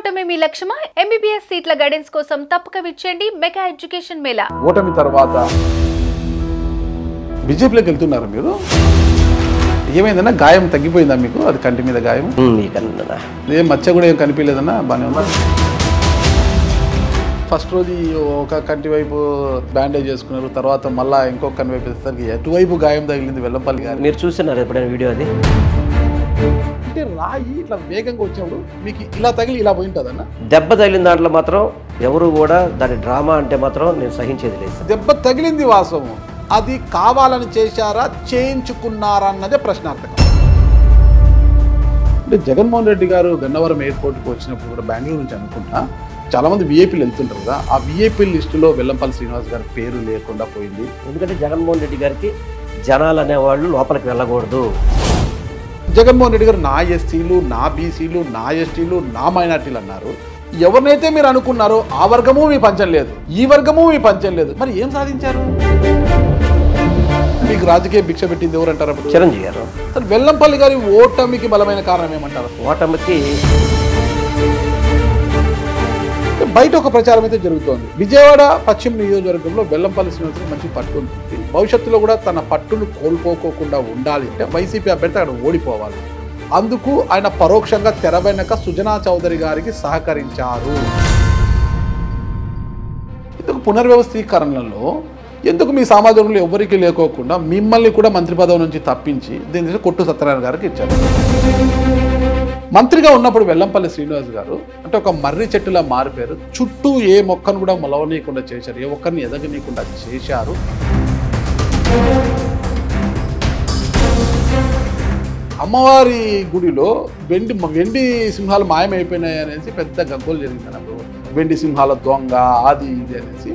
ఓటమి మీ లక్ష్యమా? ఎంబీబీఎస్ సీట్ల గైడెన్స్ కోసం తప్పక విచ్చేయండి మెగా ఎడ్యుకేషన్ మేళా. ఓటమి తర్వాత బీజేపీలోకి వెళ్తున్నారు మీరు. ఏమైందన్నా గాయం తగ్గిపోయిందా మీకు? అది కంటి మీద గాయం ఏం మచ్చ కూడా ఏం కనిపించలేదన్నా? బాగానే ఉందా? ఫస్ట్ రోజు ఒక కంటి వైపు బ్యాండేజ్ చేసుకున్నారు, తర్వాత మళ్ళీ ఇంకొక కంటి వైపు వేసేసరికి ఎటువైపు గాయం తగిలింది వెల్లంపల్లి గారు? మీరు చూస్తున్నారు ఎప్పుడైనా వీడియో? అది అంటే రాయి ఇట్లా వేగంగా వచ్చినప్పుడు మీకు ఇలా తగిలి ఇలా పోయి ఉంటుందన్న. దెబ్బ తగిలిన దాంట్లో మాత్రం ఎవరు కూడా దాని డ్రామా అంటే మాత్రం నేను సహించేది లేదు. దెబ్బ తగిలింది వాస్తవం, అది కావాలని చేశారా చేయించుకున్నారా అన్నదే ప్రశ్నార్థకం. అంటే జగన్మోహన్ రెడ్డి గారు గన్నవరం ఎయిర్పోర్ట్కి వచ్చినప్పుడు కూడా బెంగళూరు నుంచి అనుకుంటా చాలామంది విఐపీలు వెళ్తుంటారు కదా, ఆ విఐపీ లిస్టులో వెల్లంపల్లి శ్రీనివాస్ గారి పేరు లేకుండా పోయింది. ఎందుకంటే జగన్మోహన్ రెడ్డి గారికి జనాలు అనేవాళ్ళు లోపలికి వెళ్ళకూడదు. జగన్మోహన్ రెడ్డి గారు నా ఎస్సీలు, నా బీసీలు, నా ఎస్టీలు, నా మైనార్టీలు అన్నారు. ఎవరినైతే మీరు అనుకున్నారో ఆ వర్గము మీ పంచం లేదు, ఈ వర్గము మీ పంచం లేదు. మరి ఏం సాధించారు? మీకు రాజకీయ భిక్ష పెట్టింది ఎవరంటారు? అప్పుడు చిరంజీవి గారు. వెల్లంపల్లి గారి ఓటమికి బలమైన కారణం ఏమంటారు? ఓటమికి బయట ఒక ప్రచారం అయితే జరుగుతోంది. విజయవాడ పశ్చిమ నియోజకవర్గంలో వెల్లంపల్లి శ్రీనివాస్ మంచి పట్టు ఉంటుంది, భవిష్యత్తులో కూడా తన పట్టును కోల్పోకోకుండా ఉండాలి అంటే వైసీపీ అభ్యర్థి అక్కడ ఓడిపోవాలి. అందుకు ఆయన పరోక్షంగా తెర వెనక సుజనా చౌదరి గారికి సహకరించారు. ఇందుకు పునర్వ్యవస్థీకరణలో ఎందుకు మీ సమాజంలో ఎవరికి లేకోకుండా మిమ్మల్ని కూడా మంత్రి పదవి నుంచి తప్పించి దీని కొట్టు సత్యనారాయణ గారికి ఇచ్చారు. మంత్రిగా ఉన్నప్పుడు వెల్లంపల్లి శ్రీనివాస్ గారు అంటే ఒక మర్రి చెట్టులా మారిపోయారు. చుట్టూ ఏ మొక్కను కూడా మొలవనీయకుండా చేశారు, ఏ ఒక్కరిని ఎదగనీయకుండా చేశారు. అమ్మవారి గుడిలో వెండి సింహాలు మాయమైపోయినాయి అనేసి పెద్ద గగ్గోలు జరిగింది అన్నప్పుడు. వెండి సింహాల దొంగ అది ఇది అనేసి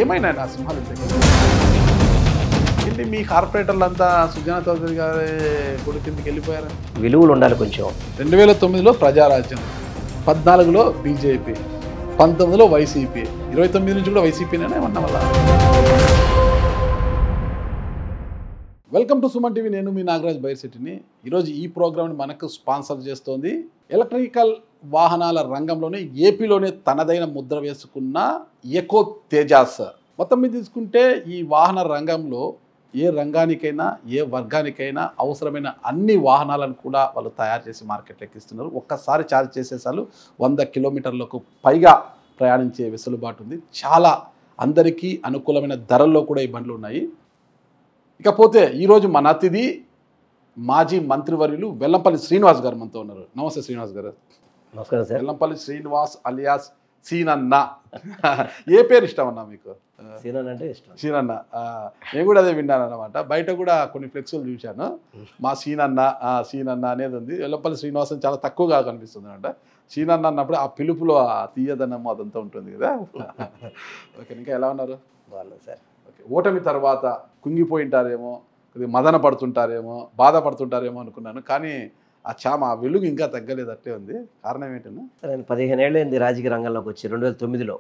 ఏమైనా ఆ సింహాలు ఏంటి? మీ కార్పొరేటర్లు అంతా సుజనా చౌదరి గారి గుడి కిందకి వెళ్ళిపోయారు. విలువలు ఉండాలి కొంచెం. 2009లో ప్రజారాజ్యం, 14లో బీజేపీ, 19లో వైసీపీ, 29 నుంచి కూడా వైసీపీనే ఏమన్నా వల్ల. Welcome to Suman TV. నేను మీ నాగరాజ్ బైర్శెట్టిని. ఈరోజు ఈ ప్రోగ్రామ్ని మనకు స్పాన్సర్ చేస్తోంది ఎలక్ట్రికల్ వాహనాల రంగంలోనే ఏపీలోనే తనదైన ముద్ర వేసుకున్న ఎకో తేజాస్. మొత్తం మీద తీసుకుంటే ఈ వాహన రంగంలో ఏ రంగానికైనా ఏ వర్గానికైనా అవసరమైన అన్ని వాహనాలను కూడా వాళ్ళు తయారు చేసి మార్కెట్లోకి ఇస్తున్నారు. ఒక్కసారి ఛార్జ్ చేసేసాలు 100 కిలోమీటర్లకు పైగా ప్రయాణించే వెసులుబాటు ఉంది. చాలా అందరికీ అనుకూలమైన ధరల్లో కూడా ఈ బండ్లు ఉన్నాయి. ఇకపోతే ఈరోజు మన అతిథి మాజీ మంత్రివర్యులు వెల్లంపల్లి శ్రీనివాస్ గారు మనతో ఉన్నారు. నమస్తే శ్రీనివాస్ గారు. నమస్కారం సార్. వెల్లంపల్లి శ్రీనివాస్ అలియాస్ సీనన్న. ఏ పేరు ఇష్టం అన్నా మీకు? సీనన్న అంటే ఇష్టం. సీనన్న. నేను కూడా అదే విన్నాను అనమాట. బయట కూడా కొన్ని ఫ్లెక్స్లు చూశాను, మా సీనన్న అనేది ఉంది. వెల్లంపల్లి శ్రీనివాసం చాలా తక్కువగా కనిపిస్తుంది అనమాట. సీనన్న అన్నప్పుడు ఆ పిలుపులో ఆ తీయదనము అదంతా ఉంటుంది కదా. ఓకే, ఇంకా ఎలా ఉన్నారు? బాగున్నాను సార్. ఓకే, ఓటమి తర్వాత కుంగిపోయింటారేమో, కొద్దిగా మదన పడుతుంటారేమో, బాధపడుతుంటారేమో అనుకున్నాను, కానీ ఆ వెలుగు ఇంకా తగ్గలేదు, అట్లే ఉంది. కారణం ఏంటన్నా? సార్ నేను 15 ఏళ్ళు అయింది రాజకీయ రంగంలోకి వచ్చి 2009లో.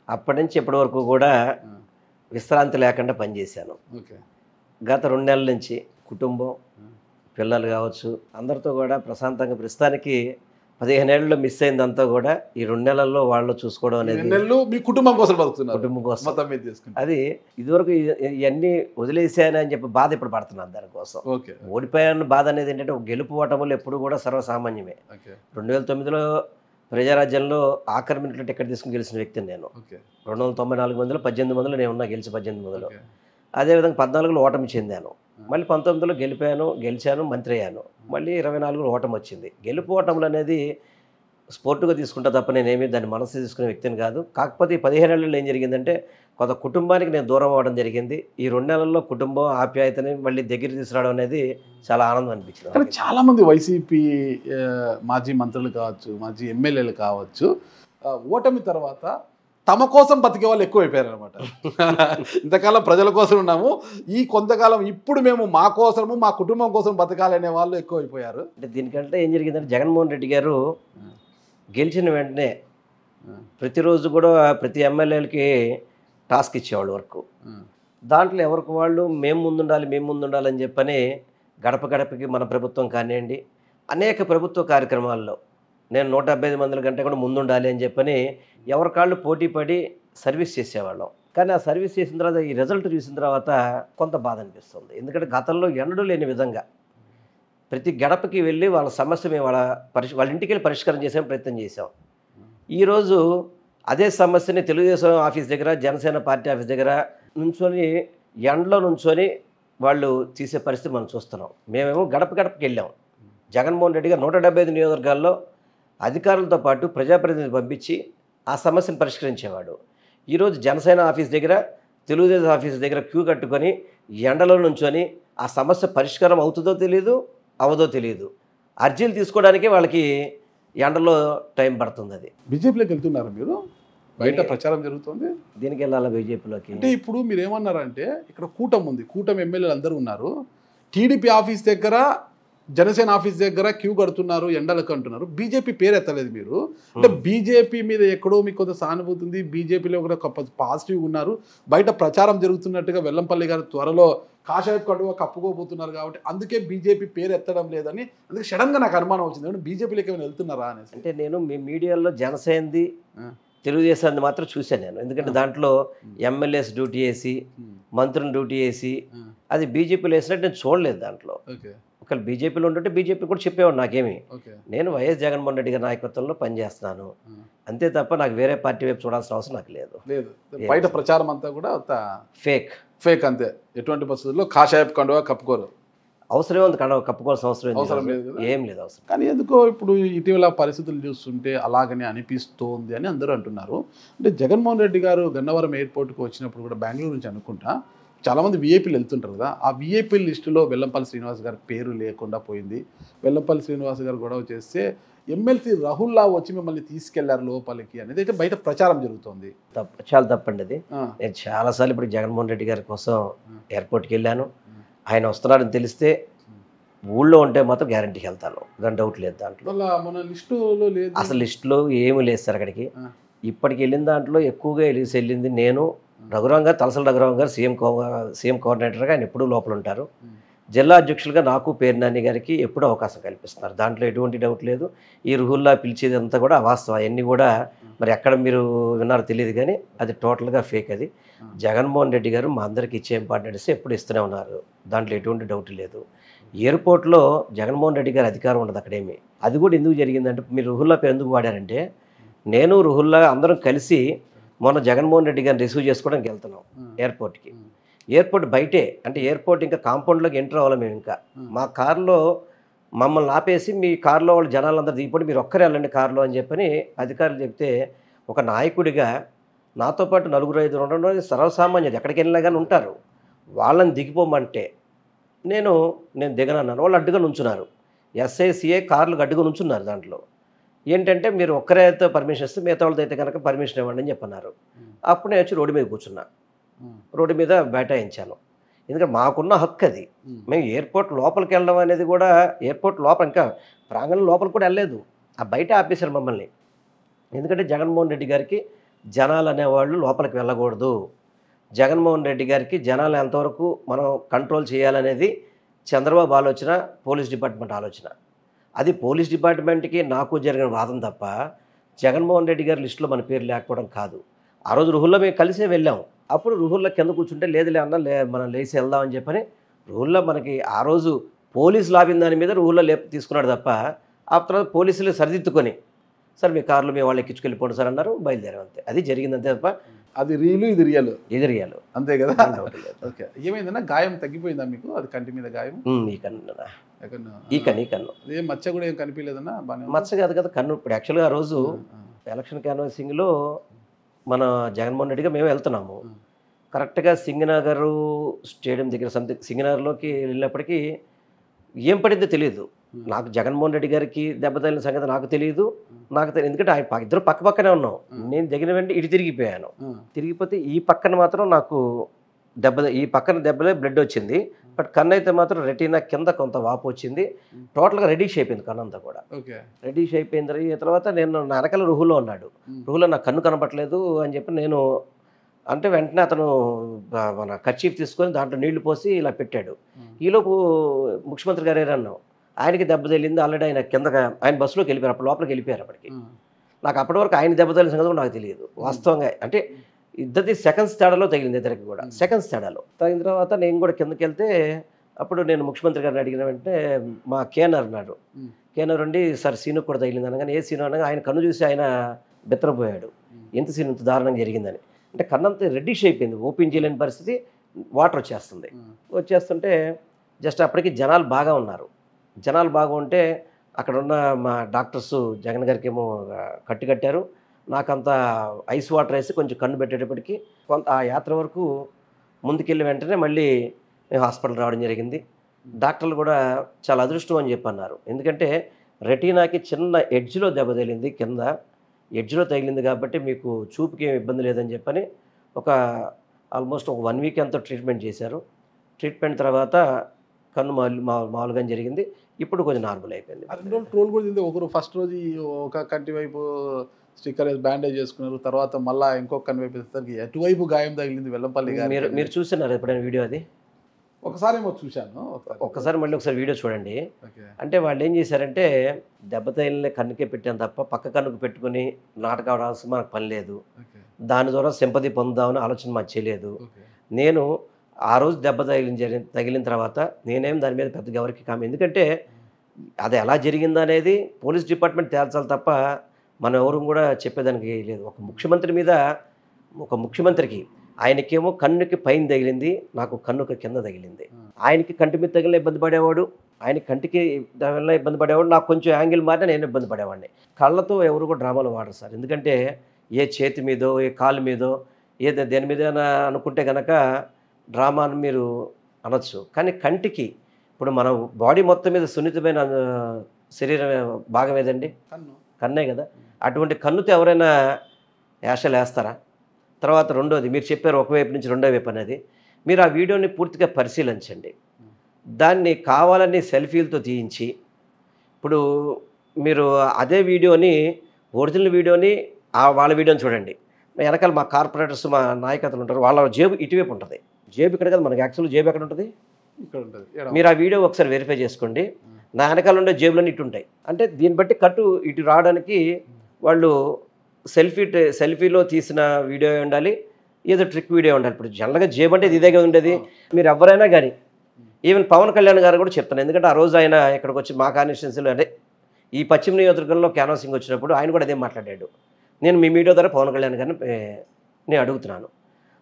అప్పటి నుంచి ఇప్పటి వరకు కూడా విశ్రాంతి లేకుండా పనిచేశాను. ఓకే. గత 2 నెలల నుంచి కుటుంబం, పిల్లలు కావచ్చు అందరితో కూడా ప్రశాంతంగా ప్రస్తుతానికి 15 ఏళ్ళలో మిస్ అయిందంతా కూడా ఈ 2 నెలల్లో వాళ్ళు చూసుకోవడం అనేది. మీ కుటుంబం కోసం బతుకుతున్నారు. కుటుంబం కోసం. మొత్తం మీద తీసుకుంటే అది ఇదివరకు ఇవన్నీ వదిలేసాను అని చెప్పి బాధ ఇప్పుడు పడుతున్నాను దానికోసం. ఓకే. ఓడిపోయాను బాధ అనేది ఏంటంటే గెలుపు ఓటములు ఎప్పుడు కూడా సర్వసామాన్యమే. 2009లో ప్రజారాజ్యంలో ఆఖరి మినిట్లో టికెట్ తీసుకుని గెలిచిన వ్యక్తిని నేను. 294 మందిలో 18 మందిలో నేను ఉన్నా, గెలిచి 18 మందిలో. అదేవిధంగా 14లో ఓటమి చెందాను, మళ్ళీ 19లో గెలిచాను, మంత్రి అయ్యాను, మళ్ళీ 24లో ఓటమి వచ్చింది. గెలుపు ఓటములు అనేది స్పోర్టుగా తీసుకుంటా తప్ప నేనేమి దాన్ని మనసు తీసుకునే వ్యక్తిని కాదు. కాకపోతే ఈ 15 ఏళ్ళలో ఏం జరిగిందంటే కొంత కుటుంబానికి నేను దూరం అవ్వడం జరిగింది. ఈ 2 నెలల్లో కుటుంబం ఆప్యాయతని మళ్ళీ దగ్గర తీసుకురావడం అనేది చాలా ఆనందం అనిపించింది. కానీ చాలామంది వైసీపీ మాజీ మంత్రులు కావచ్చు, మాజీ ఎమ్మెల్యేలు కావచ్చు, ఓటమి తర్వాత తమ కోసం బతికే వాళ్ళు ఎక్కువైపోయారు అనమాట. ఇంతకాలం ప్రజల కోసం ఉన్నాము, ఈ కొంతకాలం ఇప్పుడు మేము మా కోసము మా కుటుంబం కోసం బతకాలనే వాళ్ళు ఎక్కువైపోయారు. అంటే దీనికంటే ఏం జరిగిందంటే జగన్మోహన్ రెడ్డి గారు గెలిచిన వెంటనే ప్రతిరోజు కూడా ప్రతి ఎమ్మెల్యేలకి టాస్క్ ఇచ్చేవాళ్ళు వర్క్. దాంట్లో ఎవరికి వాళ్ళు మేము ముందుండాలి అని చెప్పని గడప గడపకి మన ప్రభుత్వం కానివ్వండి అనేక ప్రభుత్వ కార్యక్రమాల్లో నేను 175 మంది కంటే కూడా ముందుండాలి అని చెప్పని ఎవరి కాళ్ళు పోటీ పడి సర్వీస్ చేసేవాళ్ళం. కానీ ఆ సర్వీస్ చేసిన తర్వాత ఈ రిజల్ట్ చూసిన తర్వాత కొంత బాధ అనిపిస్తుంది. ఎందుకంటే గతంలో ఎన్నడూ లేని విధంగా ప్రతి గడపకి వెళ్ళి వాళ్ళ సమస్య మేము వాళ్ళ ఇంటికి వెళ్ళి పరిష్కారం చేసే ప్రయత్నం చేసాం. ఈరోజు అదే సమస్యని తెలుగుదేశం ఆఫీస్ దగ్గర, జనసేన పార్టీ ఆఫీస్ దగ్గర నుంచొని ఎండలో నుంచొని వాళ్ళు తీసే పరిస్థితి మనం చూస్తున్నాం. మేమేమో గడపకి వెళ్ళాం. జగన్మోహన్ రెడ్డి గారు 175 నియోజకవర్గాల్లో అధికారులతో పాటు ప్రజాప్రతినిధులు పంపించి ఆ సమస్యను పరిష్కరించేవాడు. ఈరోజు జనసేన ఆఫీస్ దగ్గర, తెలుగుదేశం ఆఫీస్ దగ్గర క్యూ కట్టుకొని ఎండలో నుంచొని ఆ సమస్య పరిష్కారం అవుతుందో తెలియదు, అవదో తెలియదు. అర్జీలు తీసుకోవడానికే వాళ్ళకి ఎండలో టైం పడుతుంది. అది బీజేపీలోకి వెళ్తున్నారు మీరు, బయట ప్రచారం జరుగుతుంది. దీనికి వెళ్ళాలా బీజేపీలోకి? అంటే ఇప్పుడు మీరు ఏమన్నారంటే ఇక్కడ కూటమి ఉంది, కూటమి ఎమ్మెల్యేలు అందరూ ఉన్నారు. టీడీపీ ఆఫీస్ దగ్గర, జనసేన ఆఫీస్ దగ్గర క్యూ కడుతున్నారు, ఎండలకు అంటున్నారు. బీజేపీ పేరు ఎత్తలేదు మీరు. అంటే బీజేపీ మీద ఎక్కడో మీకు కొంత సానుభూతి ఉంది, బీజేపీలో కూడా పాజిటివ్గా ఉన్నారు. బయట ప్రచారం జరుగుతున్నట్టుగా వెల్లంపల్లి గారు త్వరలో కాషాయపు కండువా కప్పుకోబోతున్నారు కాబట్టి అందుకే బీజేపీ పేరు ఎత్తడం లేదని, అందుకే సడన్గా నాకు అనుమానం వచ్చింది, బీజేపీలోకి ఏమైనా వెళ్తున్నారా అనేసి. అంటే నేను మీ మీడియాలో జనసేనది, తెలుగుదేశాన్ని మాత్రం చూశాను నేను. ఎందుకంటే దాంట్లో ఎమ్మెల్యేస్ డ్యూటీ వేసి, మంత్రులను డ్యూటీ వేసి, అది బీజేపీలో వేసినట్టు నేను చూడలేదు. దాంట్లో ఒకవేళ బీజేపీలో ఉంటుంటే బీజేపీ కూడా చెప్పేవాడు నాకేమి. నేను వైఎస్ జగన్మోహన్ రెడ్డి గారి నాయకత్వంలో పనిచేస్తున్నాను అంతే తప్ప నాకు వేరే పార్టీ వైపు చూడాల్సిన అవసరం నాకు లేదు. బయట ప్రచారం అంతా కూడా ఫేక్ అంతే. ఎటువంటి పరిస్థితుల్లో కాషాయపు కండువా కప్పుకోరు. అవసరమే ఉంది కప్పుకోవాల్సిన అవసరం లేదు, ఏం లేదు అవసరం. కానీ ఎందుకో ఇప్పుడు ఇటీవల పరిస్థితులు చూస్తుంటే అలాగనే అనిపిస్తోంది అని అందరూ అంటున్నారు. అంటే జగన్మోహన్ రెడ్డి గారు గన్నవరం ఎయిర్పోర్ట్కి వచ్చినప్పుడు కూడా బెంగళూరు నుంచి అనుకుంటా చాలామంది వీఐపీలు వెళ్తుంటారు కదా, ఆ వీఐపీ లిస్టులో వెల్లంపల్లి శ్రీనివాస్ గారి పేరు లేకుండా పోయింది. వెల్లంపల్లి శ్రీనివాస్ గారు గొడవ చేస్తే ఎమ్మెల్సీ రాహుల్లా వచ్చి మిమ్మల్ని తీసుకెళ్లారు లోపలికి అనేది అయితే బయట ప్రచారం జరుగుతోంది. చాలా తప్పండి అది. నేను చాలాసార్లు ఇప్పుడు జగన్మోహన్ రెడ్డి గారి కోసం ఎయిర్పోర్ట్కి వెళ్ళాను. ఆయన వస్తున్నారని తెలిస్తే ఊళ్ళో ఉంటే మాత్రం గ్యారంటీకి వెళ్తాను, దాని డౌట్ లేదు. దాంట్లో మన లిస్టులో లేదు, అసలు లిస్టులో ఏమీ లేదు సార్. అక్కడికి ఇప్పటికి వెళ్ళిన దాంట్లో ఎక్కువగా వెళ్ళింది నేను, రఘురాం గారు, తలసల రఘురాం గారు సీఎం కోఆర్డినేటర్గా ఆయన ఎప్పుడూ లోపల ఉంటారు. జిల్లా అధ్యక్షులుగా నాకు పేర్నాని గారికి ఎప్పుడూ అవకాశం కల్పిస్తున్నారు, దాంట్లో ఎటువంటి డౌట్ లేదు. ఈ రుహుల్లా పిలిచేదంతా కూడా అవాస్తవం. అవన్నీ కూడా మరి ఎక్కడ మీరు విన్నారో తెలియదు కానీ అది టోటల్గా ఫేక్. అది జగన్మోహన్ రెడ్డి గారు మా అందరికీ ఇచ్చే ఇంపార్టెన్స్ ఎప్పుడు ఇస్తూనే ఉన్నారు, దాంట్లో ఎటువంటి డౌట్ లేదు. ఎయిర్పోర్ట్లో జగన్మోహన్ రెడ్డి గారి అధికారం ఉండదు అక్కడేమి. అది కూడా ఎందుకు జరిగిందంటే, మీరు రుహుల్లా పేరు ఎందుకు వాడారంటే, నేను రుహుల్లా అందరం కలిసి మొన్న జగన్మోహన్ రెడ్డి గారిని రిసీవ్ చేసుకోవడానికి వెళ్తున్నాం ఎయిర్పోర్ట్కి. ఎయిర్పోర్ట్ బయటే, అంటే ఎయిర్పోర్ట్ ఇంకా కాంపౌండ్లోకి ఎంటర్ అవ్వాలి మేము. ఇంకా మా కారులో మమ్మల్ని ఆపేసి, మీ కారులో వాళ్ళు జనాలందరూ దిగిపోయి మీరు ఒక్కరే వెళ్ళండి కారులో అని చెప్పని అధికారులు చెప్తే, ఒక నాయకుడిగా నాతో పాటు 4-5 ఉండడం సర్వసామాన్యత, ఎక్కడికి వెళ్ళినా కానీ ఉంటారు. వాళ్ళని దిగిపోమంటే నేను దిగనన్నాను. వాళ్ళు అడ్డుగా నుంచున్నారు. ఎస్ఐసిఐ కార్లకు అడ్డుగా నుంచున్నారు. దాంట్లో ఏంటంటే, మీరు ఒక్కరే అయితే పర్మిషన్ ఇస్తే మిగతా వాళ్ళతో అయితే కనుక పర్మిషన్ ఇవ్వండి అని చెప్పన్నారు. అప్పుడు నేను వచ్చి రోడ్డు మీద కూర్చున్నా, రోడ్డు మీద బైఠాయించాను. ఎందుకంటే మాకున్న హక్కు అది. మేము ఎయిర్పోర్ట్ లోపలికి వెళ్ళడం అనేది కూడా, ఎయిర్పోర్ట్ లోపల ఇంకా ప్రాంగణం లోపలికి కూడా వెళ్ళలేదు, ఆ బయట ఆపేశారు మమ్మల్ని. ఎందుకంటే జగన్మోహన్ రెడ్డి గారికి జనాలు అనేవాళ్ళు లోపలికి వెళ్ళకూడదు. జగన్మోహన్ రెడ్డి గారికి జనాలు ఎంతవరకు మనం కంట్రోల్ చేయాలనేది చంద్రబాబు ఆలోచన, పోలీస్ డిపార్ట్మెంట్ ఆలోచన. అది పోలీస్ డిపార్ట్మెంట్కి నాకు జరిగిన వాదన తప్ప జగన్మోహన్ రెడ్డి గారి లిస్టులో మన పేరు లేకపోవడం కాదు. ఆ రోజు రుహుల్లో మేము కలిసే వెళ్ళాం. అప్పుడు రుహుల్లో కింద కూర్చుంటే లేదులే అన్న మనం లేచి వెళ్దామని చెప్పని రుహుల్లో మనకి ఆ రోజు పోలీసులు ఆపిన దాని మీద రుహుల్లో తీసుకున్నాడు తప్ప, ఆ తర్వాత పోలీసులు సరిదిద్దుకొని సార్ మీ కార్లో మీ వాళ్ళు ఎక్కించుకెళ్ళిపోండి సార్ అన్నారు, బయలుదేరాం. అంతే, అది జరిగింది అంతే తప్ప అది రీలు ఇది రియల్, ఇది రియల్ అంతే కదా. ఓకే, ఏమైందన్నా గాయం తగ్గిపోయిందా మీకు? అది కంటి మీద గాయం? ఈ కన్ను ఏ మచ్చ కూడా ఏం కనిపించలేదన్నా? మచ్చ కాదు కదా కన్ను. ఇప్పుడు యాక్చువల్గా ఆ రోజు ఎలక్షన్ క్యాన్వాసింగ్లో మన జగన్మోహన్ రెడ్డిగా మేము వెళ్తున్నాము. కరెక్ట్గా సింగనగర్ స్టేడియం దగ్గర సింగనగర్లోకి వెళ్ళినప్పటికీ ఏం పడిందో తెలియదు నాకు. జగన్మోహన్ రెడ్డి గారికి దెబ్బ తగిలిన సంగతి నాకు తెలియదు. ఎందుకంటే ఆయన ఇద్దరు పక్కనే ఉన్నాం. నేను దిగిన వెంటనే ఇటు తిరిగిపోయాను. తిరిగిపోతే ఈ పక్కన మాత్రం నాకు ఈ పక్కన దెబ్బలే బ్లడ్ వచ్చింది. బట్ కన్ను అయితే మాత్రం రెటీనా కింద కొంత వాపు వచ్చింది. టోటల్గా రెడీష్ అయిపోయింది కన్ను అంతా కూడా. రెడీష్ అయిపోయింది. తర్వాత నేను నా వెనకాల రుహులో ఉన్నాడు. రుహులో నాకు కన్ను కనపట్లేదు అని చెప్పి నేను అంటే వెంటనే అతను మన కర్చీఫ్ తీసుకొని దాంట్లో నీళ్లు పోసి ఇలా పెట్టాడు. ఈలోపు ముఖ్యమంత్రి గారు ఏరన్నాం, ఆయనకి దెబ్బ తగిలింది. ఆల్రెడీ ఆయన ఆయన బస్సులోకి వెళ్ళిపోయారు, అప్పుడు లోపలికి వెళ్ళిపోయారు. అప్పటికి నాకు అప్పటి వరకు ఆయన దెబ్బ తగిలిన సంగతి కూడా నాకు తెలియదు వాస్తవంగా. అంటే ఇద్దరిది సెకండ్స్ తేడాలో తగిలింది, ఇద్దరికి కూడా సెకండ్స్ తేడాలో తగిన తర్వాత నేను కూడా కిందకి వెళ్తే అప్పుడు నేను ముఖ్యమంత్రి గారిని అడిగిన వెంటనే మా కేఎన్ఆర్ అన్నాడు. కేఎన్ఆర్ ఉండి సార్ సీను కూడా తగిలింది అనగానే, ఏ సీను అనగా ఆయన కన్ను చూసి ఆయన బెత్తరపోయాడు, ఎంత సీను ఇంత దారుణంగా జరిగిందని. అంటే కన్నంతా రెడ్డిష్ అయిపోయింది, ఓపెన్ చేయలేని పరిస్థితి, వాటర్ వచ్చేస్తుంటే జస్ట్ అప్పటికి జనాలు బాగా ఉన్నారు. జనాలు బాగా ఉంటే అక్కడ ఉన్న మా డాక్టర్స్ జగన్ గారికి ఏమో కట్టారు, నాకంత ఐస్ వాటర్ వేసి కొంచెం కన్ను పెట్టేటప్పటికి కొంత ఆ యాత్ర వరకు ముందుకెళ్ళి వెంటనే మళ్ళీ మేము హాస్పిటల్ రావడం జరిగింది. డాక్టర్లు కూడా చాలా అదృష్టం అని చెప్పి అన్నారు. ఎందుకంటే రెటీనాకి చిన్న ఎడ్జ్లో దెబ్బ తగిలింది, కింద ఎడ్జ్లో తగిలింది కాబట్టి మీకు చూపుకి ఏమి ఇబ్బంది లేదని చెప్పని ఆల్మోస్ట్ ఒక 1 వీక్ ఎంతో ట్రీట్మెంట్ చేశారు. ట్రీట్మెంట్ తర్వాత కన్ను మామూలుగా జరిగింది. ఇప్పుడు కొంచెం నార్మల్ అయిపోయింది. 2 రోజులు ట్రోల్ కూడా తింది. ఒకరు ఫస్ట్ రోజు ఒక కంటి వైపు స్టిక్కర్ వేసి బ్యాండేజ్ చేసుకున్నారు, తర్వాత మళ్ళీ ఇంకొక కన్ను వైపు వేసేసరికి ఎటువైపు గాయం తగిలింది వెల్లంపల్లి గారు. మీరు చూస్తున్నారు ఎప్పుడైనా వీడియో? అది ఒకసారి ఏమో చూశాను. ఒకసారి వీడియో చూడండి. అంటే వాళ్ళు ఏం చేశారంటే దెబ్బ తగిలిన కన్నుకే పెట్టాను తప్ప పక్క కన్నుకు పెట్టుకుని నాటకం రావాల్సిన మనకు పని లేదు. దాని ద్వారా సింపతి పొందుదామని ఆలోచన మాకు చేయలేదు. నేను ఆ రోజు దెబ్బ తగిలిన తర్వాత నేనేం దాని మీద పెద్దగా ఎవరికి ఎందుకంటే అది ఎలా జరిగిందనేది పోలీస్ డిపార్ట్మెంట్ తేల్చాలి తప్ప మనం ఎవరు కూడా చెప్పేదానికి లేదు. ఒక ముఖ్యమంత్రికి ఆయనకేమో కన్నుకి పైన తగిలింది, నాకు కన్నుకి కింద తగిలింది. ఆయనకి కంటి మీద తగిలిన ఇబ్బంది పడేవాడు, ఆయన కంటికి దానివల్ల ఇబ్బంది పడేవాడు, నాకు కొంచెం యాంగిల్ మారినా నేను ఇబ్బంది పడేవాడిని. కళ్ళతో ఎవరు కూడా డ్రామాలు వాడరు సార్. ఎందుకంటే ఏ చేతి మీదో ఏ కాలు మీదో దేని మీద అనుకుంటే కనుక డ్రామాను మీరు అనొచ్చు. కానీ కంటికి ఇప్పుడు మనం బాడీ మొత్తం మీద సున్నితమైన శరీరం భాగం ఏదండి? కన్నే కదా. అటువంటి కన్నుతో ఎవరైనా యాషలు వేస్తారా? తర్వాత రెండోది మీరు చెప్పారు ఒకవైపు నుంచి రెండో వైపు అనేది, మీరు ఆ వీడియోని పూర్తిగా పరిశీలించండి. దాన్ని కావాలని సెల్ఫీలతో తీయించి ఇప్పుడు మీరు అదే వీడియోని ఒరిజినల్ వీడియోని వాళ్ళ వీడియోని చూడండి. వెనకాల మా కార్పొరేటర్స్ మా నాయకత్వం ఉంటారు, వాళ్ళ జేబు ఇటువైపు ఉంటుంది. జేబు ఇక్కడ కదా, మనకి యాక్చువల్ జేబు ఎక్కడ ఉంటుంది? ఇక్కడ ఉంటుంది. మీరు ఆ వీడియో ఒకసారి వెరిఫై చేసుకోండి. నా వెనకాల ఉండే జేబులన్నీ ఇటు ఉంటాయి. అంటే దీన్ని బట్టి కట్టు ఇటు రావడానికి వాళ్ళు సెల్ఫీలో తీసిన వీడియో ఉండాలి, ఏదో ట్రిక్ వీడియో ఉండాలి. ఇప్పుడు జనరల్గా జేబు అంటే ఇదేగా ఉండేది. మీరు ఎవరైనా కానీ ఈవెన్ పవన్ కళ్యాణ్ గారు కూడా చెప్తాను, ఎందుకంటే ఆ రోజు ఆయన ఇక్కడికి వచ్చి మా కాన్స్టిట్యున్సీలో అంటే ఈ పశ్చిమ నియోజకవర్గంలో క్యాన్వాసింగ్ వచ్చినప్పుడు ఆయన కూడా అదే మాట్లాడాడు. నేను మీ మీడియా ద్వారా పవన్ కళ్యాణ్ గారిని నేను అడుగుతున్నాను,